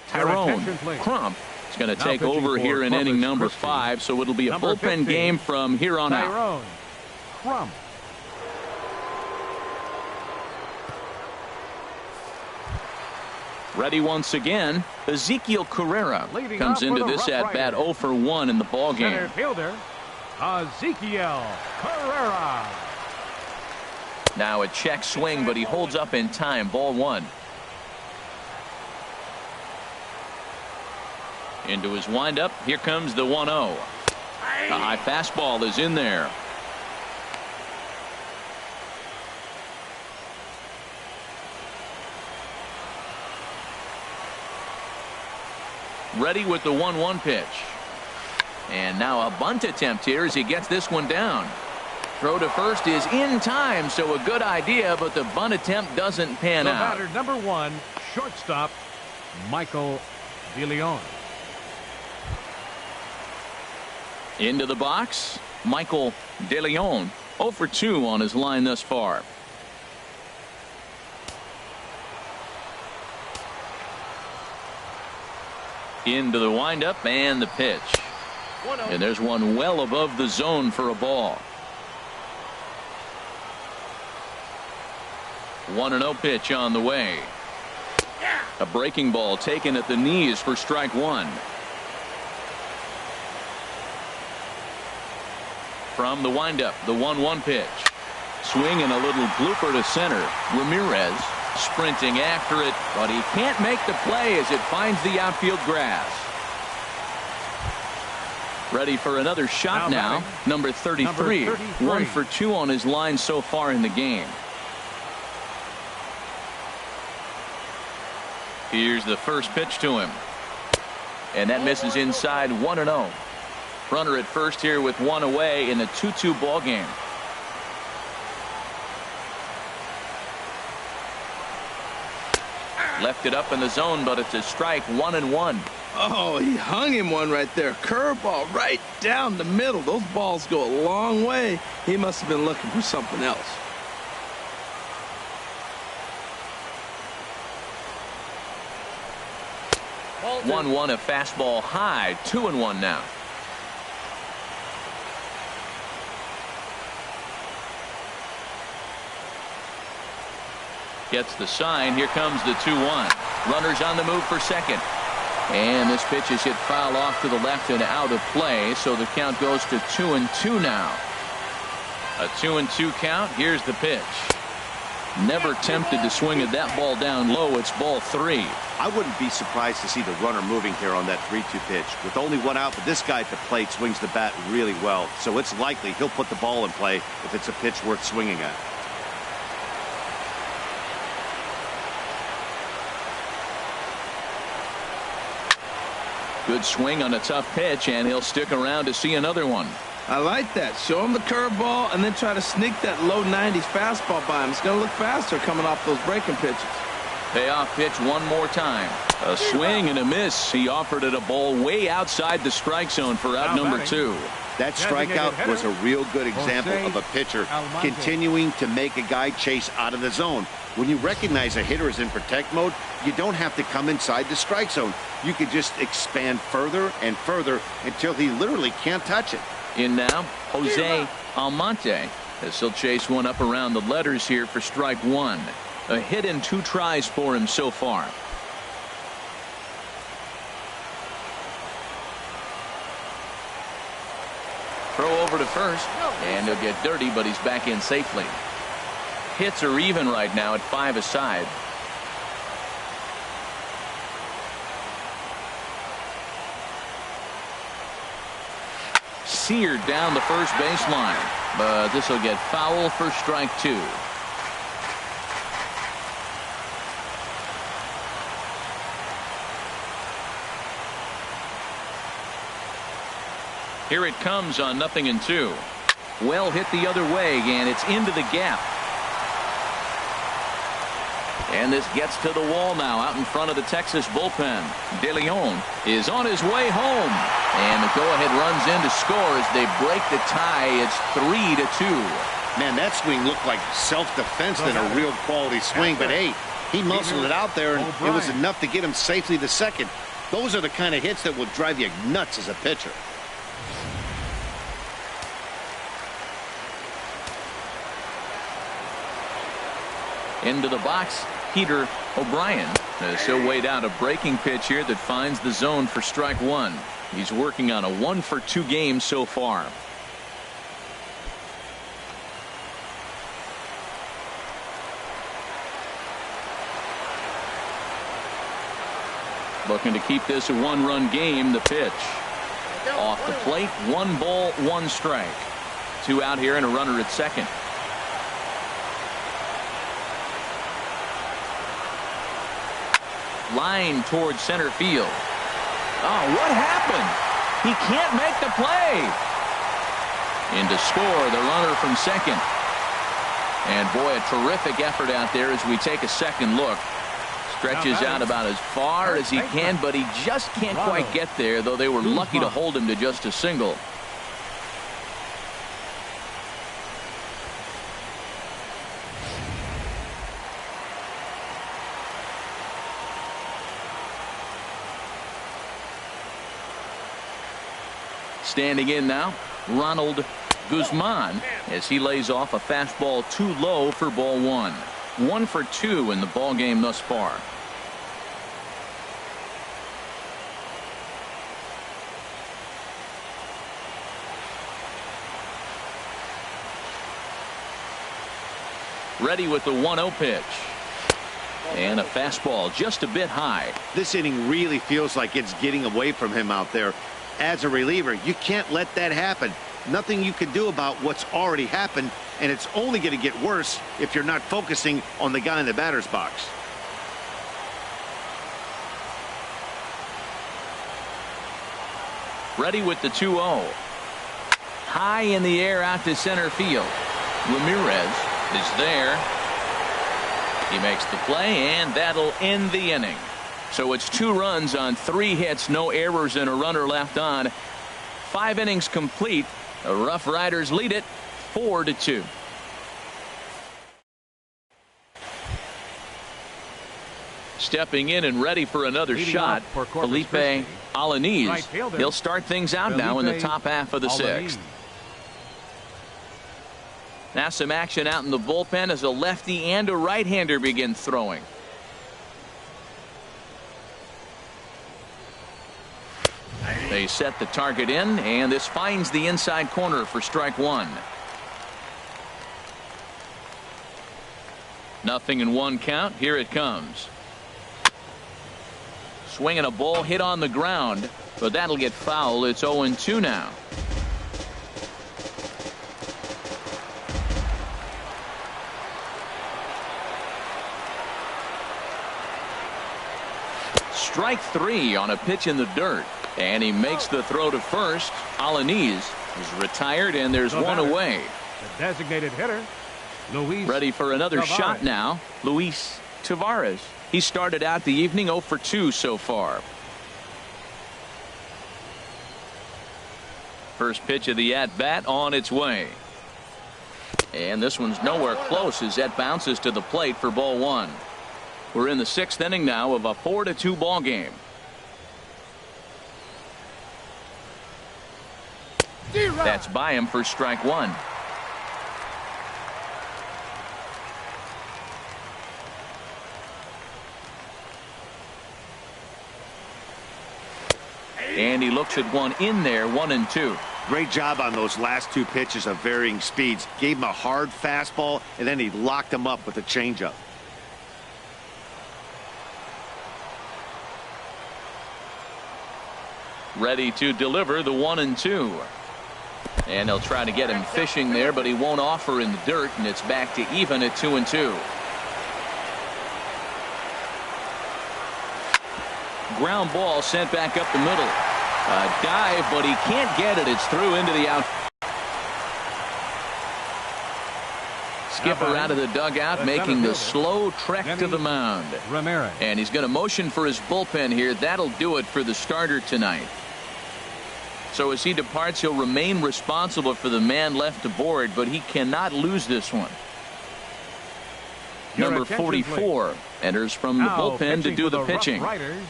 Tyrone Crump is going to take over here in inning number 5, so it'll be a bullpen game from here on out. Tyrone Crump. Ready once again, Ezekiel Carrera comes into this at-bat 0 for 1 in the ballgame. Center fielder, Ezekiel Carrera. Now a check swing, but he holds up in time. Ball 1. Into his windup. Here comes the 1-0. A high fastball is in there. Ready with the 1-1 pitch. And now a bunt attempt here as he gets this one down. Throw to first is in time, so a good idea, but the bunt attempt doesn't pan out. The batter, number 1, shortstop, Michael DeLeon. Into the box, Michael DeLeon. 0 for 2 on his line thus far. Into the windup and the pitch. And there's one well above the zone for a ball. 1-0 pitch on the way. A breaking ball taken at the knees for strike 1. From the windup, the 1-1 pitch. Swing and a little blooper to center. Ramirez sprinting after it, but he can't make the play as it finds the outfield grass. Ready for another shot now. Number 33. 1 for 2 on his line so far in the game. Here's the first pitch to him. And that misses inside. 1-0. Runner at first here with 1 away in a 2-2 ball game. Left it up in the zone, but it's a strike. 1-1. Oh, he hung him one right there. Curveball right down the middle. Those balls go a long way. He must have been looking for something else. Ball 1-1, a fastball high. 2-1 now. Gets the sign. Here comes the 2-1. Runners on the move for second. And this pitch is hit foul off to the left and out of play. So the count goes to 2-2 now. A 2-2 count. Here's the pitch. Never tempted to swing at that ball down low. It's ball 3. I wouldn't be surprised to see the runner moving here on that 3-2 pitch. With only one out, but this guy at the plate swings the bat really well. So it's likely he'll put the ball in play if it's a pitch worth swinging at. Good swing on a tough pitch, and he'll stick around to see another one. I like that. Show him the curveball and then try to sneak that low 90s fastball by him. It's going to look faster coming off those breaking pitches. Payoff pitch one more time. A swing and a miss. He offered it a ball way outside the strike zone for out number 2. That strikeout was a real good example of a pitcher continuing to make a guy chase out of the zone. When you recognize a hitter is in protect mode, you don't have to come inside the strike zone. You could just expand further and further until he literally can't touch it. In now, Jose Almonte, as he'll chase one up around the letters here for strike 1. A hit in 2 tries for him so far. Throw over to first, and he'll get dirty, but he's back in safely. Hits are even right now at 5 aside. Seared down the first baseline, but this will get foul for strike 2. Here it comes on 0-2. Well hit the other way, and it's into the gap. And this gets to the wall now out in front of the Texas bullpen. De Leon is on his way home. And the go-ahead runs in to score as they break the tie. It's 3-2. Man, that swing looked like self-defense than a real quality swing. But, hey, he muscled it out there, and it was enough to get him safely to second. Those are the kind of hits that will drive you nuts as a pitcher. Into the box, Peter O'Brien. So weighed out a breaking pitch here that finds the zone for strike 1. He's working on a 1-for-2 game so far. Looking to keep this a 1-run game. The pitch off the plate. 1 ball, 1 strike. 2 out here and a runner at second. Line towards center field. Oh, what happened? He can't make the play. In to score, the runner from second. And boy, a terrific effort out there as we take a second look. Stretches out about as far as he can, but he just can't quite get there, though they were lucky to hold him to just a single. Standing in now, Ronald Guzman, as he lays off a fastball too low for ball 1. 1 for 2 in the ball game thus far. Ready with the 1-0 pitch. And a fastball just a bit high. This inning really feels like it's getting away from him out there. As a reliever, you can't let that happen. Nothing you can do about what's already happened, and it's only going to get worse if you're not focusing on the guy in the batter's box. Ready with the 2-0. High in the air out to center field. Ramirez is there. He makes the play, and that'll end the inning. So it's 2 runs on 3 hits, no errors, and a runner left on. 5 innings complete. The Roughriders lead it 4-2. Stepping in and ready for another shot, Felipe Alaniz. He'll start things out now in the top half of the 6th. Now some action out in the bullpen as a lefty and a right-hander begin throwing. They set the target in, and this finds the inside corner for strike 1. 0-1 count. Here it comes. Swinging a ball hit on the ground, but that'll get foul. It's 0-2 now. Strike 3 on a pitch in the dirt, and he makes the throw to first. Alaniz is retired, and there's one away. The designated hitter, Luis. Ready for another shot now, Luis Taveras. He started out the evening 0 for 2 so far. First pitch of the at-bat on its way. And this one's nowhere close as that bounces to the plate for ball 1. We're in the 6th inning now of a 4-2 ball game. That's by him for strike 1. And he looks at one in there, 1-2. Great job on those last 2 pitches of varying speeds. Gave him a hard fastball, and then he locked him up with a changeup. Ready to deliver the 1-2. And they'll try to get him fishing there, but he won't offer in the dirt, and it's back to even at 2-2. Ground ball sent back up the middle. A dive, but he can't get it. It's through into the out. Skipper out of the dugout, making the slow trek to the mound. And he's going to motion for his bullpen here. That'll do it for the starter tonight. So as he departs, he'll remain responsible for the man left aboard, but he cannot lose this one. Number 44 enters from the bullpen to do the pitching. Roughriders,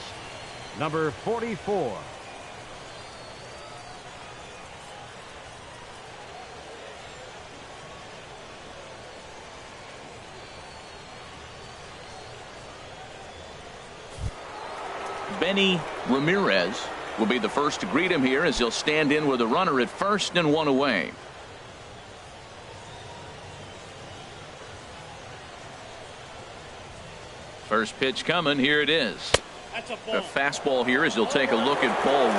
number 44. Benny Ramirez will be the first to greet him here as he'll stand in with a runner at first and one away. First pitch coming. Here it is. That's a ball. A fastball here as he'll take a look at ball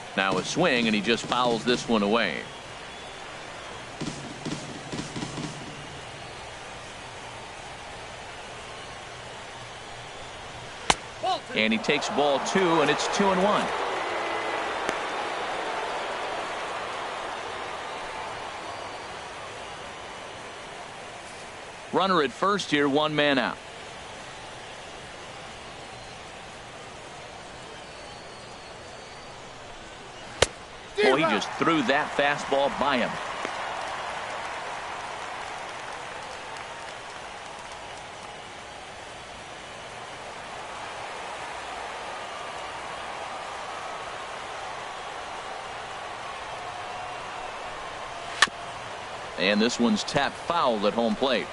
1-0. Now a swing, and he just fouls this one away. And he takes ball 2, and it's 2-1. Runner at first here, 1 man out. Boy, he just threw that fastball by him. And this one's tapped foul at home plate.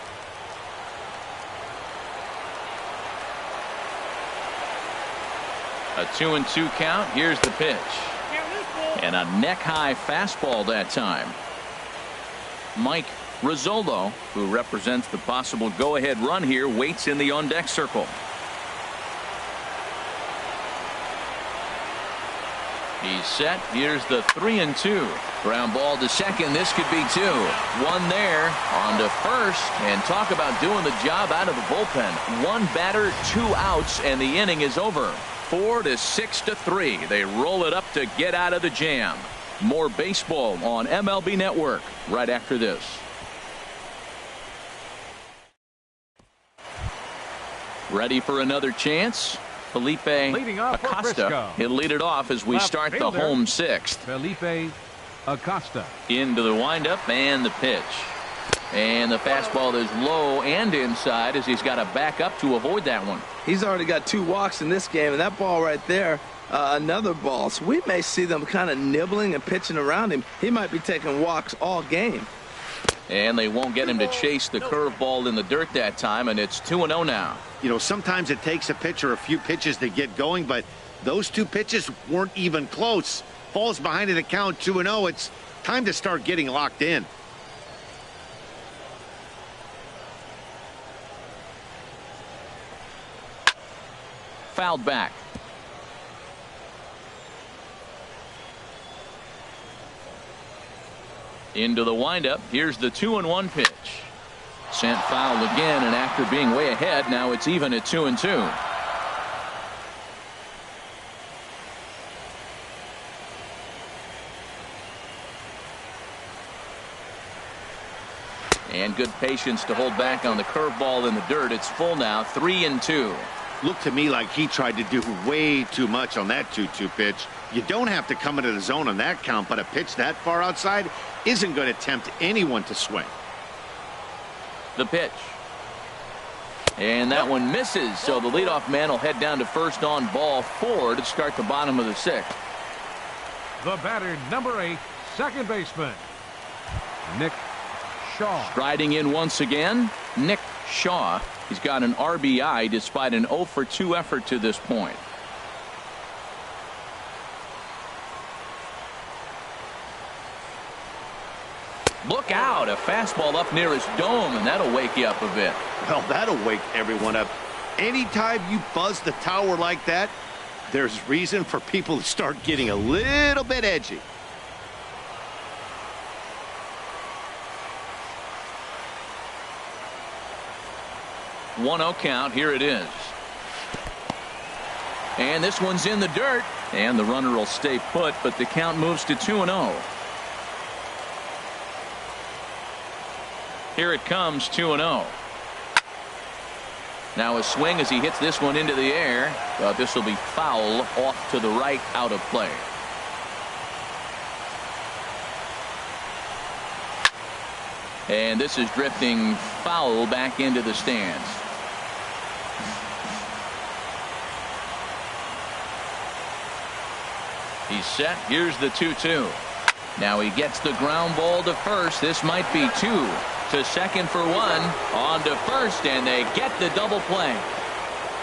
A 2-2 count. Here's the pitch. And a neck-high fastball that time. Mike Rizzolo, who represents the possible go-ahead run here, waits in the on-deck circle. He's set. Here's the 3-2. Ground ball to second. This could be 2. One there. On to first. And talk about doing the job out of the bullpen. 1 batter, 2 outs, and the inning is over. 4-6-3. They roll it up to get out of the jam. More baseball on MLB Network right after this. Ready for another chance? Felipe Acosta. He'll lead it off as we start the home sixth. Felipe Acosta. Into the windup and the pitch. And the fastball is low and inside as he's got to back up to avoid that one. He's already got 2 walks in this game, and that ball right there, another ball. So we may see them kind of nibbling and pitching around him. He might be taking walks all game. And they won't get him to chase the curveball in the dirt that time, and it's 2-0 now. You know, sometimes it takes a pitcher a few pitches to get going, but those 2 pitches weren't even close. Falls behind in the count 2-0. It's time to start getting locked in. Fouled back. Into the windup. Here's the 2-1 pitch. Sent foul again, and after being way ahead, now it's even at 2-2. And good patience to hold back on the curveball in the dirt. It's full now, 3-2. Looked to me like he tried to do way too much on that 2-2 pitch. You don't have to come into the zone on that count, but a pitch that far outside isn't going to tempt anyone to swing. The pitch. And that one misses, so the leadoff man will head down to first on ball 4 to start the bottom of the 6th. The batter, number 8, second baseman, Nick Shaw. Striding in once again, Nick Shaw. He's got an RBI despite an 0-for-2 effort to this point. Look out, a fastball up near his dome, and that'll wake you up a bit. Well, that'll wake everyone up. Anytime you buzz the tower like that, there's reason for people to start getting a little bit edgy. One-0 count. Here it is. And this one's in the dirt. And the runner will stay put, but the count moves to 2-0. Here it comes, 2-0. Now a swing as he hits this one into the air. But this will be foul off to the right, out of play. And this is drifting foul back into the stands. He's set. Here's the 2-2. Now he gets the ground ball to first. This might be 2. To second for 1. On to first, and they get the double play.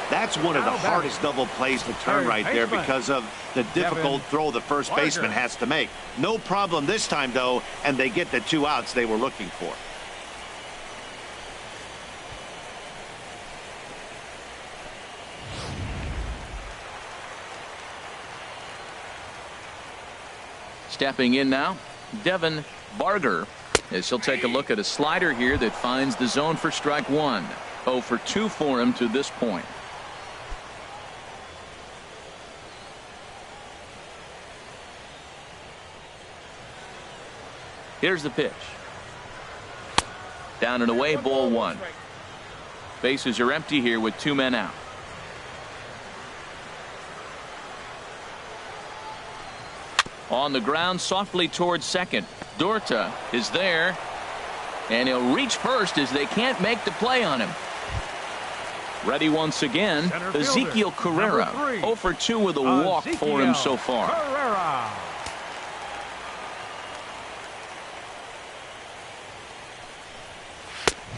That's one of the hardest double plays to turn right there because of the difficult throw the first baseman has to make. No problem this time, though, and they get the 2 outs they were looking for. Stepping in now, Devin Barger, as he'll take a look at a slider here that finds the zone for strike 1. 0-for-2 for him to this point. Here's the pitch. Down and away, ball 1. Bases are empty here with 2 men out. On the ground, softly towards second. Dorta is there, and he'll reach first as they can't make the play on him. Ready once again, Ezekiel Carrera. 0-for-2 with a walk for him so far. Carrera.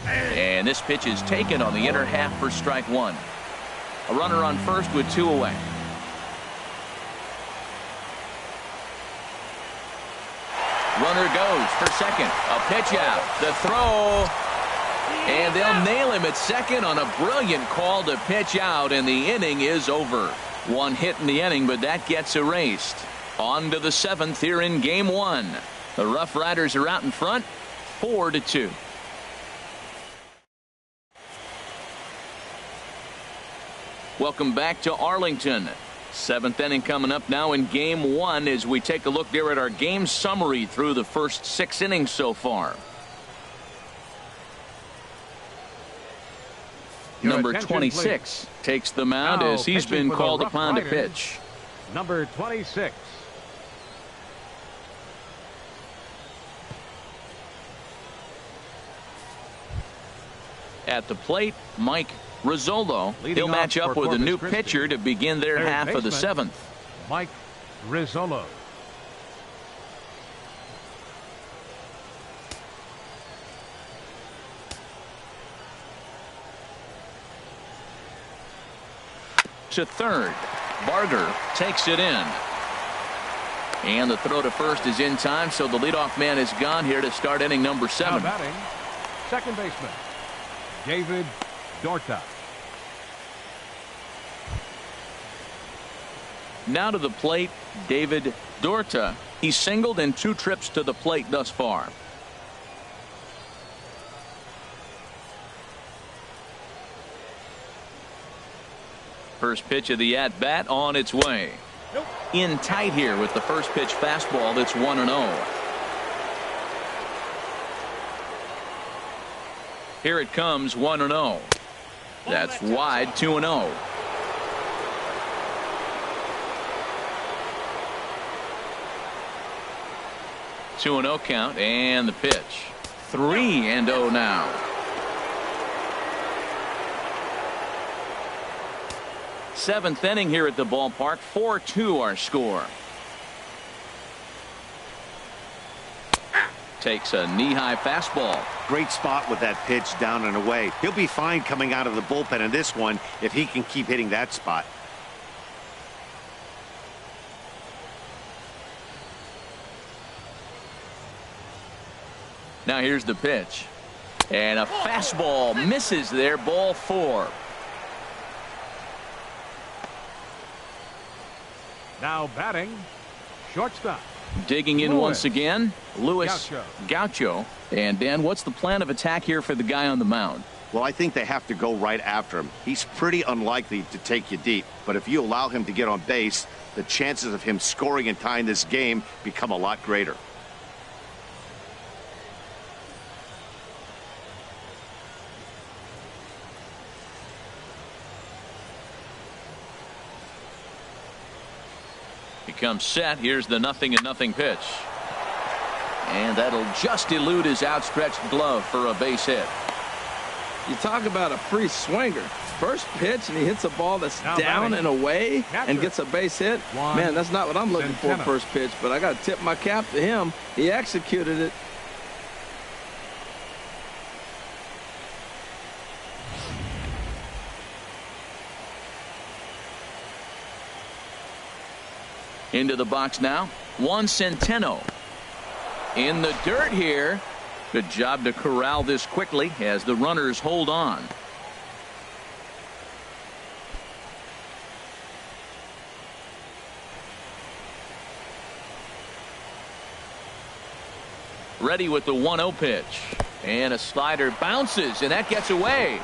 And this pitch is taken on the inner half for strike 1. A runner on first with 2 away. Runner goes for second. A pitch out. The throw. And they'll nail him at second on a brilliant call to pitch out, and the inning is over. 1 hit in the inning, but that gets erased. On to the 7th here in game 1. The Roughriders are out in front, 4-2. Welcome back to Arlington. Seventh inning coming up now in game one as we take a look there at our game summary through the first 6 innings so far. Number 26 takes the mound as he's been called upon to pitch. Number 26. At the plate, Mike Rizzolo. He'll match up with a new pitcher to begin their half of the 7th. Mike Rizzolo. To third. Barger takes it in. And the throw to first is in time, so the leadoff man is gone here to start inning number 7. Now batting, second baseman, David Dorta. Now to the plate, David Dorta. He's singled in 2 trips to the plate thus far. First pitch of the at-bat on its way. Nope. In tight here with the first pitch fastball that's 1-0. Here it comes, 1-0. That's wide, 2-0. Two and 0 count, and the pitch. 3-0 now. Seventh inning here at the ballpark. 4-2 our score. Takes a knee-high fastball. Great spot with that pitch down and away. He'll be fine coming out of the bullpen in this one if he can keep hitting that spot. Now here's the pitch. And a fastball misses there. Ball 4. Now batting, shortstop. Digging in once again, Luis Gaucho. And Dan, what's the plan of attack here for the guy on the mound? Well, I think they have to go right after him. He's pretty unlikely to take you deep, but if you allow him to get on base, the chances of him scoring and tying this game become a lot greater. He comes set. Here's the 0-0 pitch. And that'll just elude his outstretched glove for a base hit. You talk about a free swinger. First pitch, and he hits a ball that's now down batting. and away Catcher. and gets a base hit. Juan Man, that's not what I'm looking for Centeno. first pitch, but I got to tip my cap to him. He executed it. Into the box now. Juan Centeno. In the dirt here. Good job to corral this quickly as the runners hold on. Ready with the 1-0 pitch. And a slider bounces, and that gets away.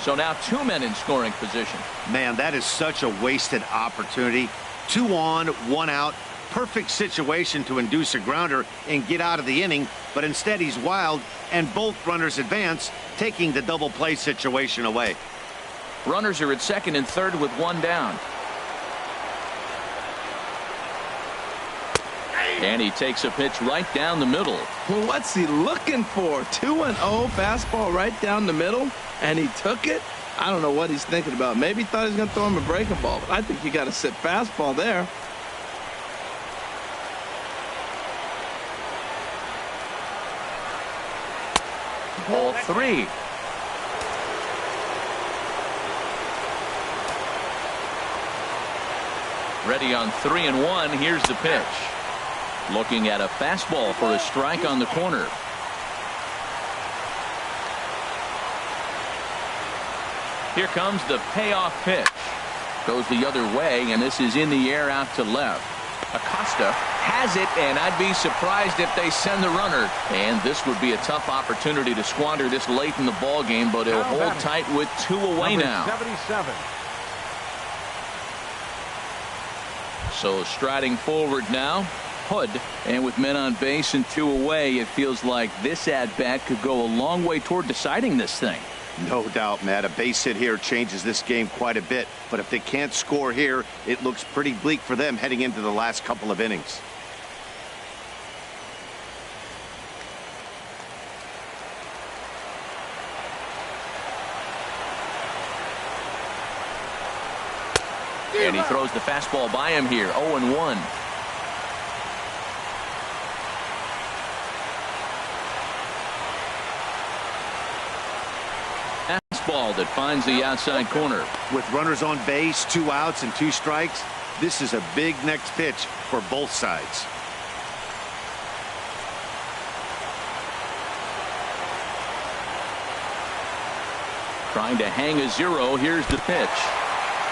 So now 2 men in scoring position. Man, that is such a wasted opportunity. 2 on, 1 out. Perfect situation to induce a grounder and get out of the inning, but instead he's wild, and both runners advance, taking the double play situation away. Runners are at second and third with 1 down. And he takes a pitch right down the middle. Well, what's he looking for? 2-0 fastball right down the middle, and he took it? I don't know what he's thinking about. Maybe he thought he was going to throw him a breaking ball, but I think you got to sit fastball there. Ball 3. Ready on 3-1. Here's the pitch. Looking at a fastball for a strike on the corner. Here comes the payoff pitch. Goes the other way, and this is in the air out to left. Acosta has it, and I'd be surprised if they send the runner. And this would be a tough opportunity to squander this late in the ball game, but he'll hold tight with 2 away now. 77. So striding forward now, Hood, and with men on base and 2 away, it feels like this at-bat could go a long way toward deciding this thing. No doubt, Matt. A base hit here changes this game quite a bit. But if they can't score here, it looks pretty bleak for them heading into the last couple of innings. And he throws the fastball by him here, 0-1. Fastball that finds the outside corner. With runners on base, 2 outs and 2 strikes, this is a big next pitch for both sides. Trying to hang a 0. Here's the pitch.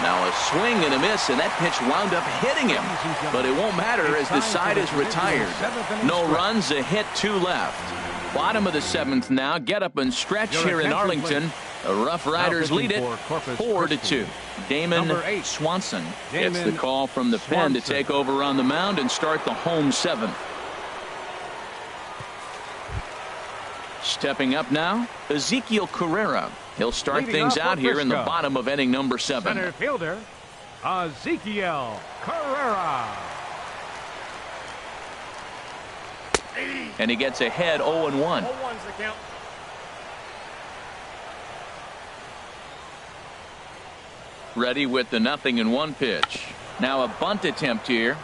Now a swing and a miss, and that pitch wound up hitting him. But it won't matter as the side is retired. No runs, a hit, 2 left. Bottom of the 7th now. Get up and stretch here in Arlington. The Rough Riders lead it 4-2. Damon Swanson gets the call from the pen to take over on the mound and start the home 7th. Stepping up now, Ezekiel Carrera. He'll start things out here in the bottom of inning number 7. Center fielder, Ezekiel Carrera. And he gets ahead 0-1. 0-1's the count. Ready with the 0-1 pitch. Now a bunt attempt here.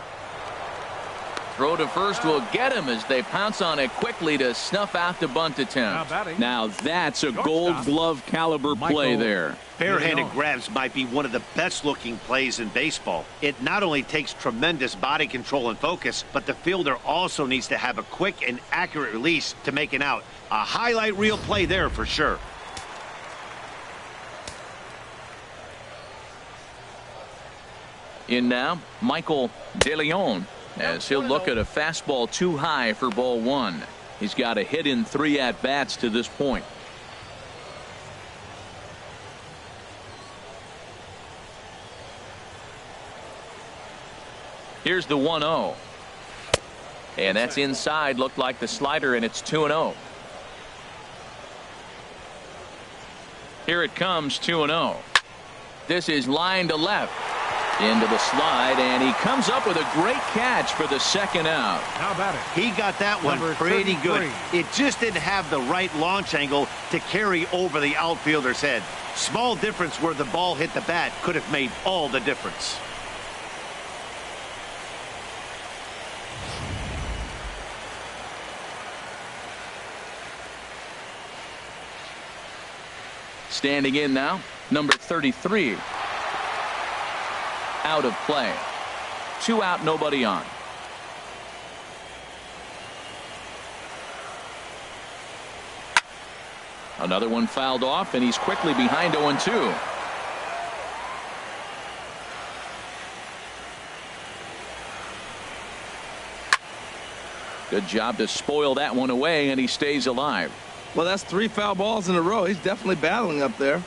Throw to first will get him as they pounce on it quickly to snuff out the bunt attempt. Now that's a Gold Glove caliber play there. Barehanded grabs might be one of the best looking plays in baseball. It not only takes tremendous body control and focus, but the fielder also needs to have a quick and accurate release to make an out. A highlight reel play there for sure. In now, Michael DeLeon, as he'll look at a fastball too high for ball 1. He's got a hit in 3 at-bats to this point. Here's the 1-0. And that's inside. Looked like the slider, and it's 2-0. Here it comes, 2-0. This is line to left. Into the slide, and he comes up with a great catch for the second out. How about it? He got that one pretty good. It just didn't have the right launch angle to carry over the outfielder's head. Small difference where the ball hit the bat could have made all the difference. Standing in now, number 33. Out of play. 2 out, nobody on. Another one fouled off, and he's quickly behind 0-2. Good job to spoil that one away, and he stays alive. Well, that's 3 foul balls in a row. He's definitely battling up there.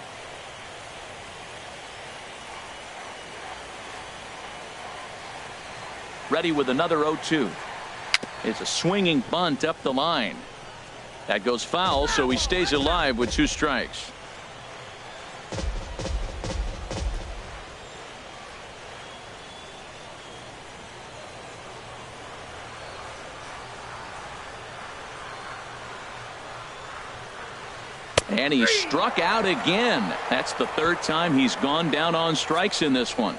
Ready with another 0-2. It's a swinging bunt up the line. That goes foul, so he stays alive with 2 strikes. And he struck out again. That's the 3rd time he's gone down on strikes in this one.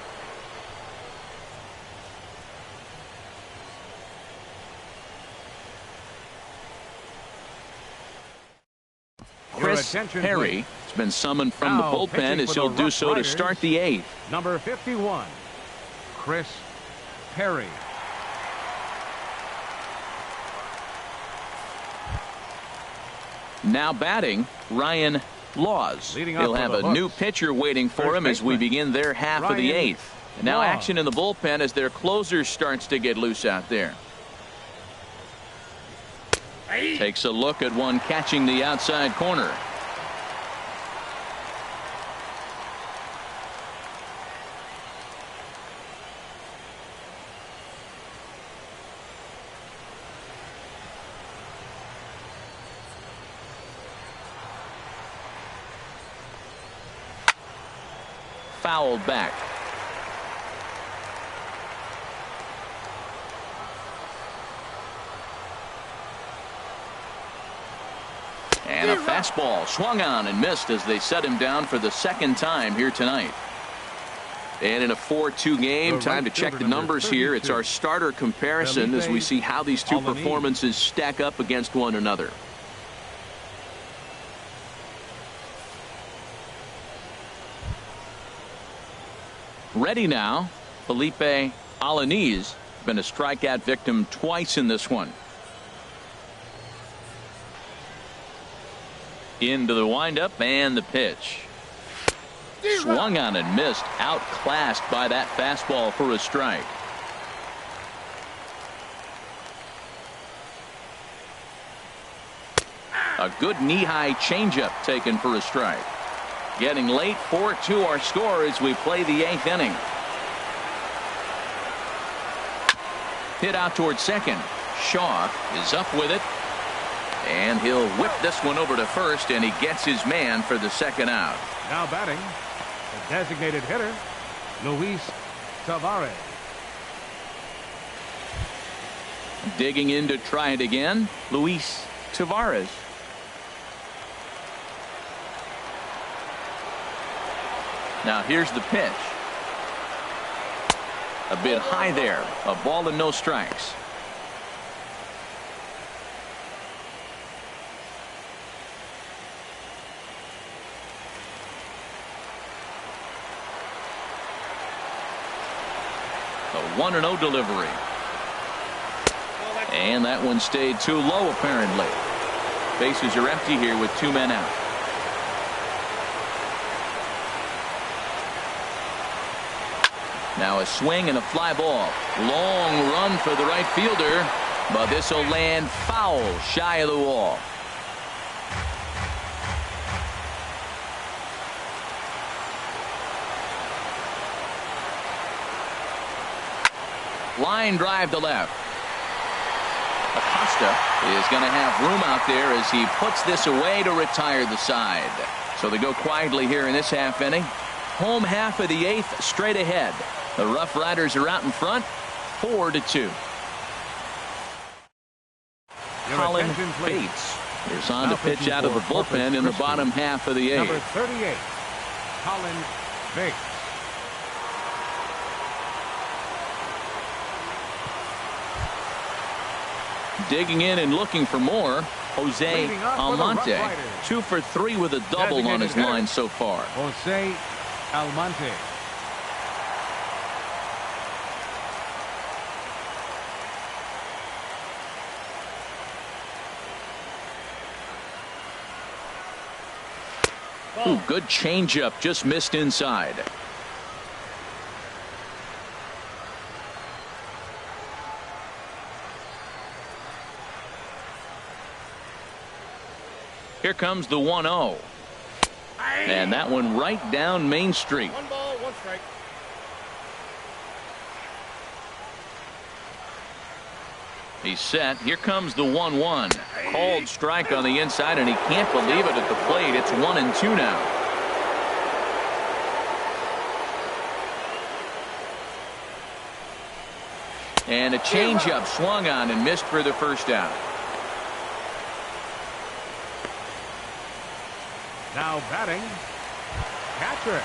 Chris Perry has been summoned from the bullpen as he'll do so to start the 8th. Number 51, Chris Perry. Now batting, Ryan Laws. He'll have a new pitcher waiting for him as we begin their half of the 8th. And now action in the bullpen as their closer starts to get loose out there. Takes a look at one catching the outside corner. Fouled back. And a fastball swung on and missed as they set him down for the second time here tonight. And in a 4-2 game, time to check the numbers here. It's our starter comparison as we see how these two performances stack up against one another. Ready now, Felipe Alaniz, been a strikeout victim twice in this one. Into the windup and the pitch. Swung on and missed, outclassed by that fastball for a strike. A good knee-high changeup taken for a strike. Getting late, 4-2 our score as we play the 8th inning. Hit out towards second. Shaw is up with it. And he'll whip this one over to first, and he gets his man for the second out. Now batting, the designated hitter, Luis Tavares. Digging in to try it again, Luis Tavares. Now here's the pitch. A bit high there. A ball and no strikes. A 1-0 delivery. And that one stayed too low apparently. Bases are empty here with 2 men out. Now a swing and a fly ball. Long run for the right fielder, but this will land foul shy of the wall. Line drive to left. Acosta is going to have room out there as he puts this away to retire the side. So they go quietly here in this half inning. Home half of the 8th straight ahead. The Roughriders are out in front, 4-2. Colin Bates is on to pitch out of the bullpen in the bottom half of the 8th. Number 38, Colin Bates. Digging in and looking for more, Jose Almonte. 2 for 3 with a double on his line so far. Jose Almonte. Ooh, good changeup, just missed inside. Here comes the 1-0. And that one right down Main Street. 1 ball, 1 strike. He's set. Here comes the 1-1. Called strike on the inside, and he can't believe it at the plate. It's 1-2 now. And a changeup swung on and missed for the first out. Now batting, catcher.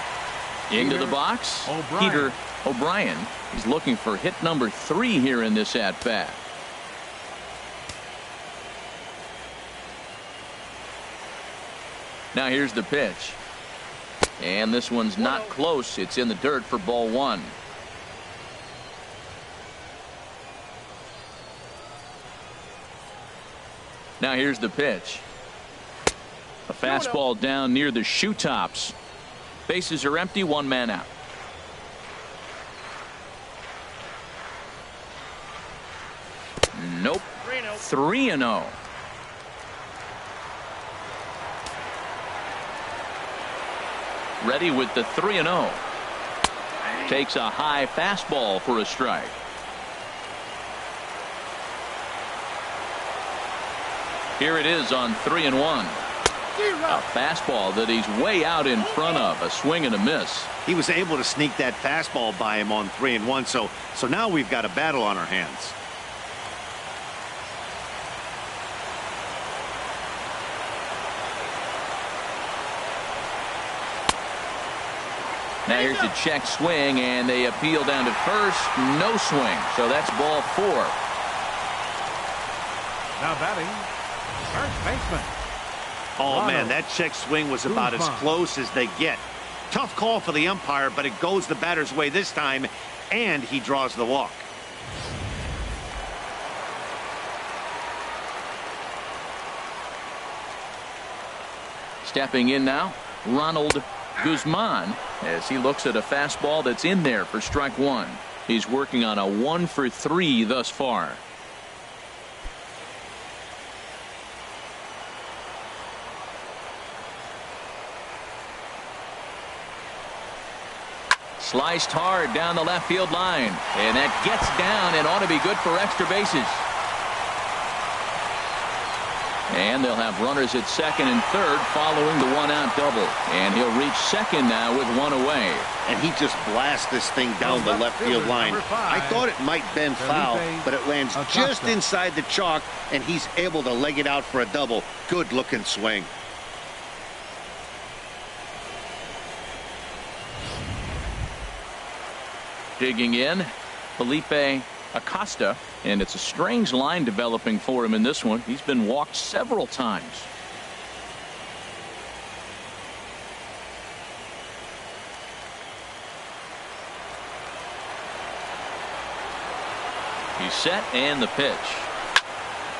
Into the box, Peter O'Brien. He's looking for hit number 3 here in this at-bat. Now here's the pitch. And this one's not close. It's in the dirt for ball 1. Now here's the pitch. A fastball down near the shoe tops. Bases are empty, 1 man out. Nope. 3-0. Ready with the 3-0. Takes a high fastball for a strike. Here it is on 3-1. A fastball that he's way out in front of. A swing and a miss. He was able to sneak that fastball by him on 3-1. So now we've got a battle on our hands. Now here's a check swing, and they appeal down to first. No swing. So that's ball 4. Now batting, first baseman. Oh, man, that check swing was about as close as they get. Tough call for the umpire, but it goes the batter's way this time, and he draws the walk. Stepping in now, Ronald Guzman, as he looks at a fastball that's in there for strike 1. He's working on a 1 for 3 thus far. Sliced hard down the left field line, and that gets down and ought to be good for extra bases. And they'll have runners at second and third following the 1-out double, and he'll reach second now with 1 away. And he just blasts this thing down the left field line. I thought it might bend foul, but it lands just inside the chalk, and he's able to leg it out for a double. Good looking swing. Digging in, Felipe Acosta, and it's a strange line developing for him in this one. He's been walked several times. He's set, and the pitch.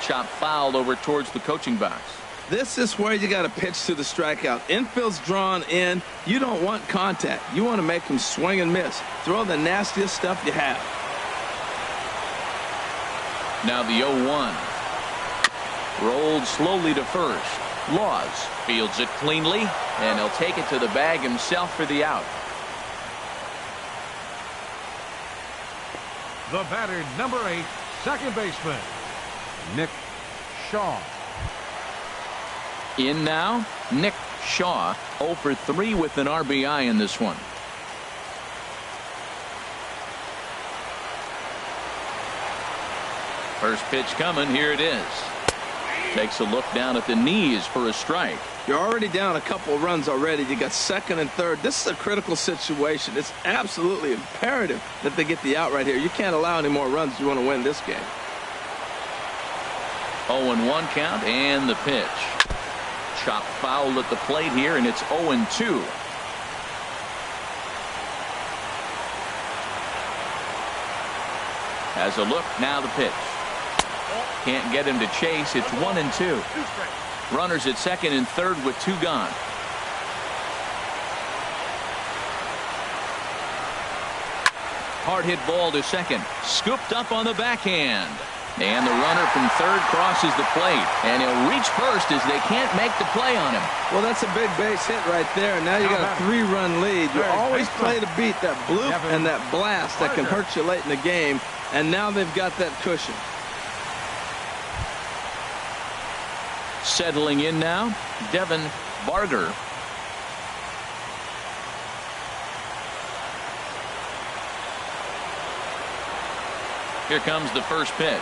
Chop fouled over towards the coaching box. This is where you got to pitch to the strikeout. Infield's drawn in. You don't want contact. You want to make him swing and miss. Throw the nastiest stuff you have. Now the 0-1. Rolled slowly to first. Laws fields it cleanly, and he'll take it to the bag himself for the out. The batter, number 8, second baseman, Nick Shaw. In now, Nick Shaw, 0 for 3 with an RBI in this one. First pitch coming. Here it is. Takes a look down at the knees for a strike. You're already down a couple of runs already. You got second and third. This is a critical situation. It's absolutely imperative that they get the out right here. You can't allow any more runs if you want to win this game. 0-1 count, and the pitch. Chop foul at the plate here, and it's 0-2. Has a look, now the pitch. Can't get him to chase. It's 1-2. Runners at second and third with 2 gone. Hard hit ball to second. Scooped up on the backhand. And the runner from third crosses the plate. And he'll reach first as they can't make the play on him. Well, that's a big base hit right there. Now you got a 3-run lead. You always play to beat that bloop and that blast that can hurt you late in the game. And now they've got that cushion. Settling in now, Devin Barger. Here comes the first pitch.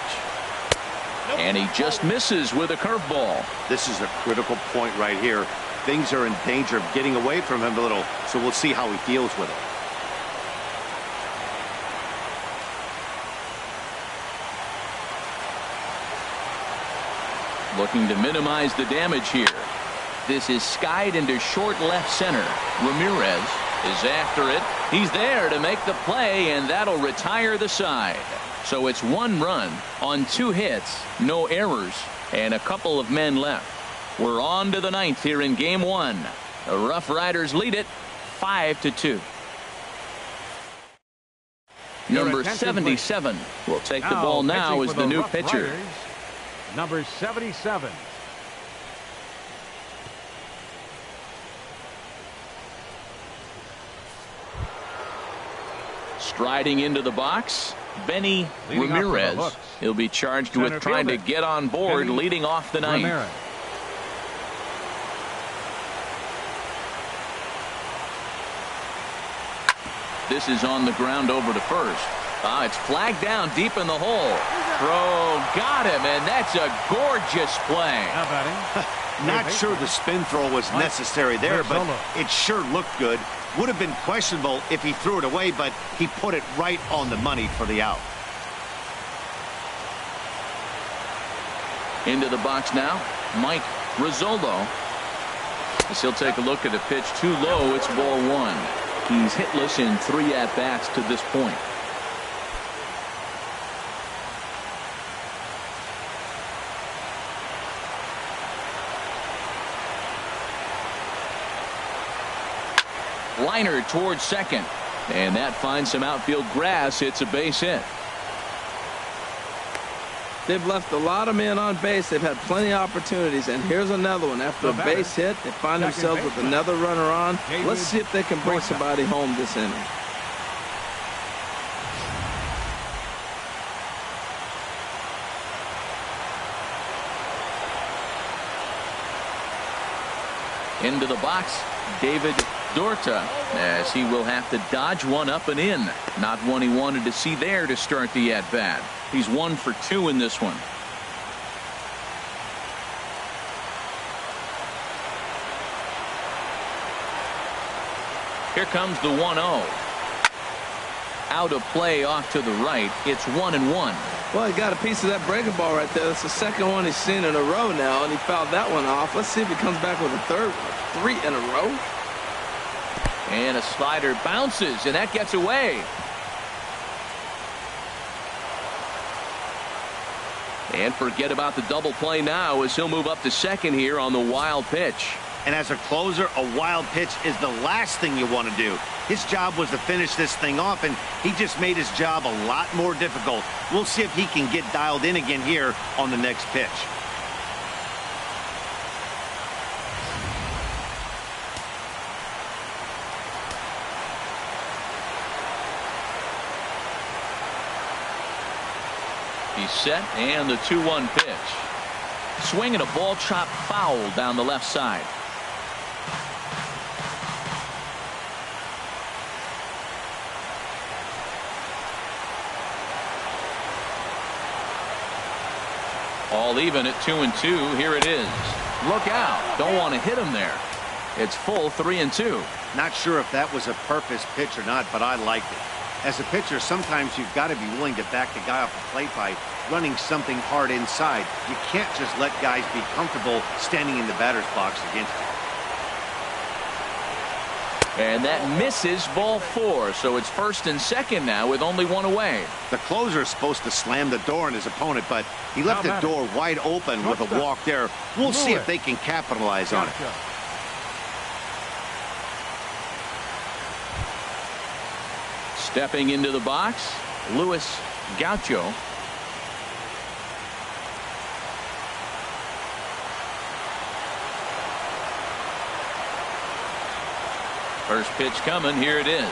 And he just misses with a curveball. This is a critical point right here. Things are in danger of getting away from him a little, so we'll see how he deals with it. Looking to minimize the damage here. This is skied into short left center. Ramirez is after it. He's there to make the play, and that'll retire the side. So it's 1 run on 2 hits, no errors, and a couple of men left. We're on to the 9th here in game 1. The Roughriders lead it 5-2. Number 77 will take the ball now as the new pitcher. Number 77. Striding into the box, Benny Leading off for the Ramirez. Hooks. He'll be charged Center with trying to fielder, get on board, Benny leading off the ninth. Ramirez. This is on the ground over to first. It's flagged down deep in the hole. Throw got him, and that's a gorgeous play. Now batting. Not sure the spin throw was necessary there, but it sure looked good. Would have been questionable if he threw it away, but he put it right on the money for the out. Into the box now, Mike Rizzolo. As he'll take a look at a pitch too low. It's ball one. He's hitless in 3 at-bats to this point. Liner towards second, and that finds some outfield grass. It's a base hit. They've left a lot of men on base. They've had plenty of opportunities, and here's another one. After a base hit, they find themselves with another runner on. Let's see if they can bring somebody home this inning. Into the box, David Dorta, as he will have to dodge one up and in. Not one he wanted to see there to start the at-bat. He's 1 for 2 in this one. Here comes the 1-0. Out of play off to the right. It's 1-1. Well, he got a piece of that breaking ball right there. That's the second one he's seen in a row now, and he fouled that one off. Let's see if he comes back with a third one. 3 in a row. And a slider bounces, and that gets away. And forget about the double play now as he'll move up to second here on the wild pitch. And as a closer, a wild pitch is the last thing you want to do. His job was to finish this thing off, and he just made his job a lot more difficult. We'll see if he can get dialed in again here on the next pitch. He's set, and the 2-1 pitch. Swinging a ball chopped foul down the left side. All even at 2-2. Here it is. Look out. Don't want to hit him there. It's full 3-2. Not sure if that was a purpose pitch or not, but I liked it. As a pitcher, sometimes you've got to be willing to back the guy off the plate by running something hard inside. You can't just let guys be comfortable standing in the batter's box against you. And that misses ball 4. So it's first and second now with only one away. The closer is supposed to slam the door on his opponent, but he left the door wide open with a walk there. We'll see if they can capitalize on it. Stepping into the box, Luis Gaucho. First pitch coming. Here it is.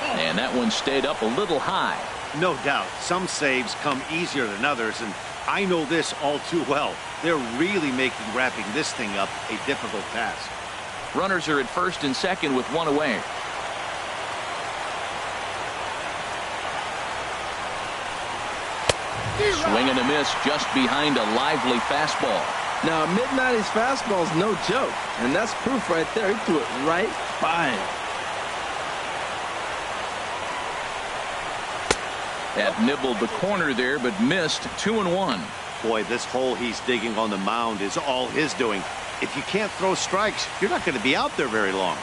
And that one stayed up a little high. No doubt. Some saves come easier than others, and I know this all too well. They're really making wrapping this thing up a difficult task. Runners are at first and second with one away. Swing and a miss just behind a lively fastball. Now, a mid-90s fastball is no joke, and that's proof right there. He threw it right by him. That nibbled the corner there, but missed. 2-1. Boy, this hole he's digging on the mound is all his doing. If you can't throw strikes, you're not going to be out there very long.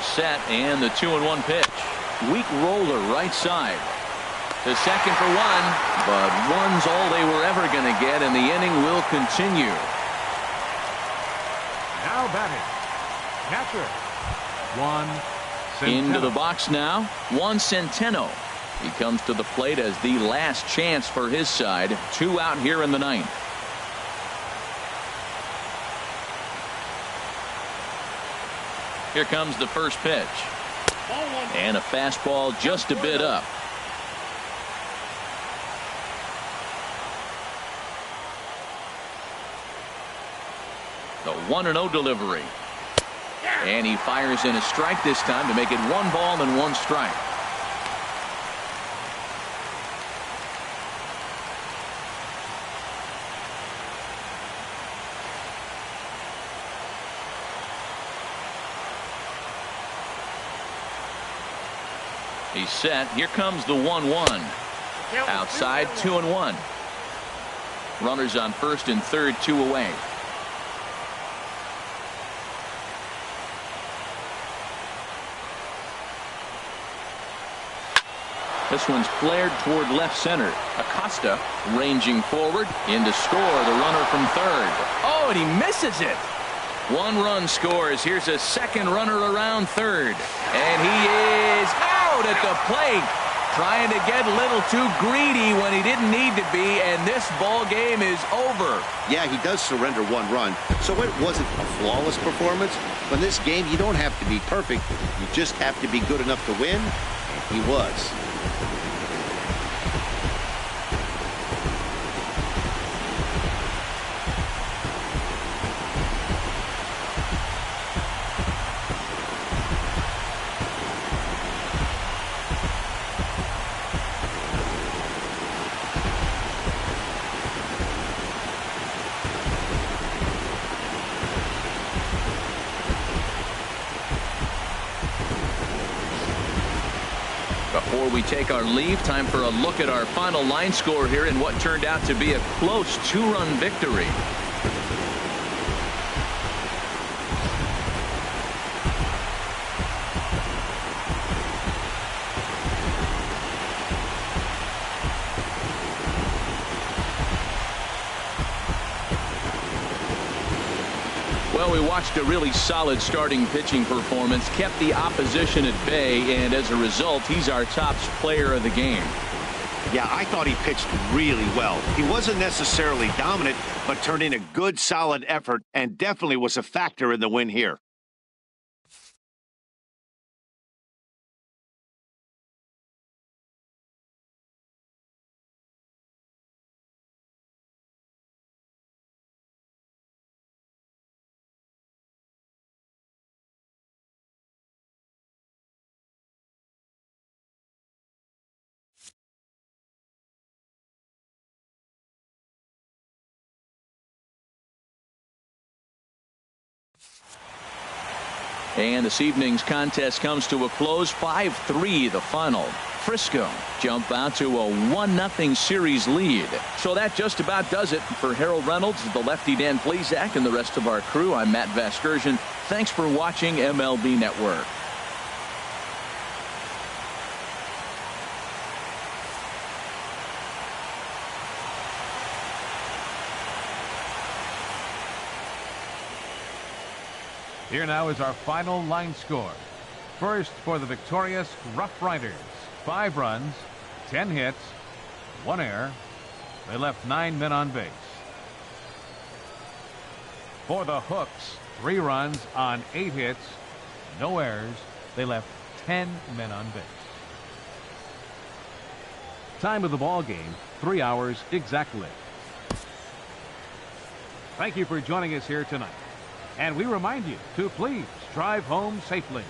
Set, and the 2-1 pitch. Weak roller right side. To second for one, but one's all they were ever going to get, and the inning will continue. Now batting, catcher Juan Centeno. Into the box now, Juan Centeno. He comes to the plate as the last chance for his side. 2 out here in the ninth. Here comes the first pitch. And a fastball just a bit up. The 1-0 delivery. And he fires in a strike this time to make it 1 ball and 1 strike. He's set. Here comes the 1-1. Outside, 2-1. Runners on first and third, 2 away. This one's flared toward left center. Acosta ranging forward in to score the runner from third. Oh, and he misses it. 1 run scores. Here's a second runner around third. And he is out at the plate. Trying to get a little too greedy when he didn't need to be, and this ball game is over. Yeah, he does surrender 1 run, so it wasn't a flawless performance. But in this game, you don't have to be perfect. You just have to be good enough to win, and he was. Before we take our leave, time for a look at our final line score here in what turned out to be a close 2-run victory. Well, we watched a really solid starting pitching performance, kept the opposition at bay, and as a result, he's our top player of the game. Yeah, I thought he pitched really well. He wasn't necessarily dominant, but turned in a good, solid effort and definitely was a factor in the win here. And this evening's contest comes to a close. 5-3 the final. Frisco jump out to a 1-0 series lead. So that just about does it for Harold Reynolds, the lefty Dan Plesac, and the rest of our crew. I'm Matt Vasgersian. Thanks for watching MLB Network. Here now is our final line score. First for the victorious Roughriders. 5 runs, 10 hits, 1 error. They left 9 men on base. For the Hooks, 3 runs on 8 hits, no errors. They left 10 men on base. Time of the ball game, 3 hours exactly. Thank you for joining us here tonight. And we remind you to please drive home safely.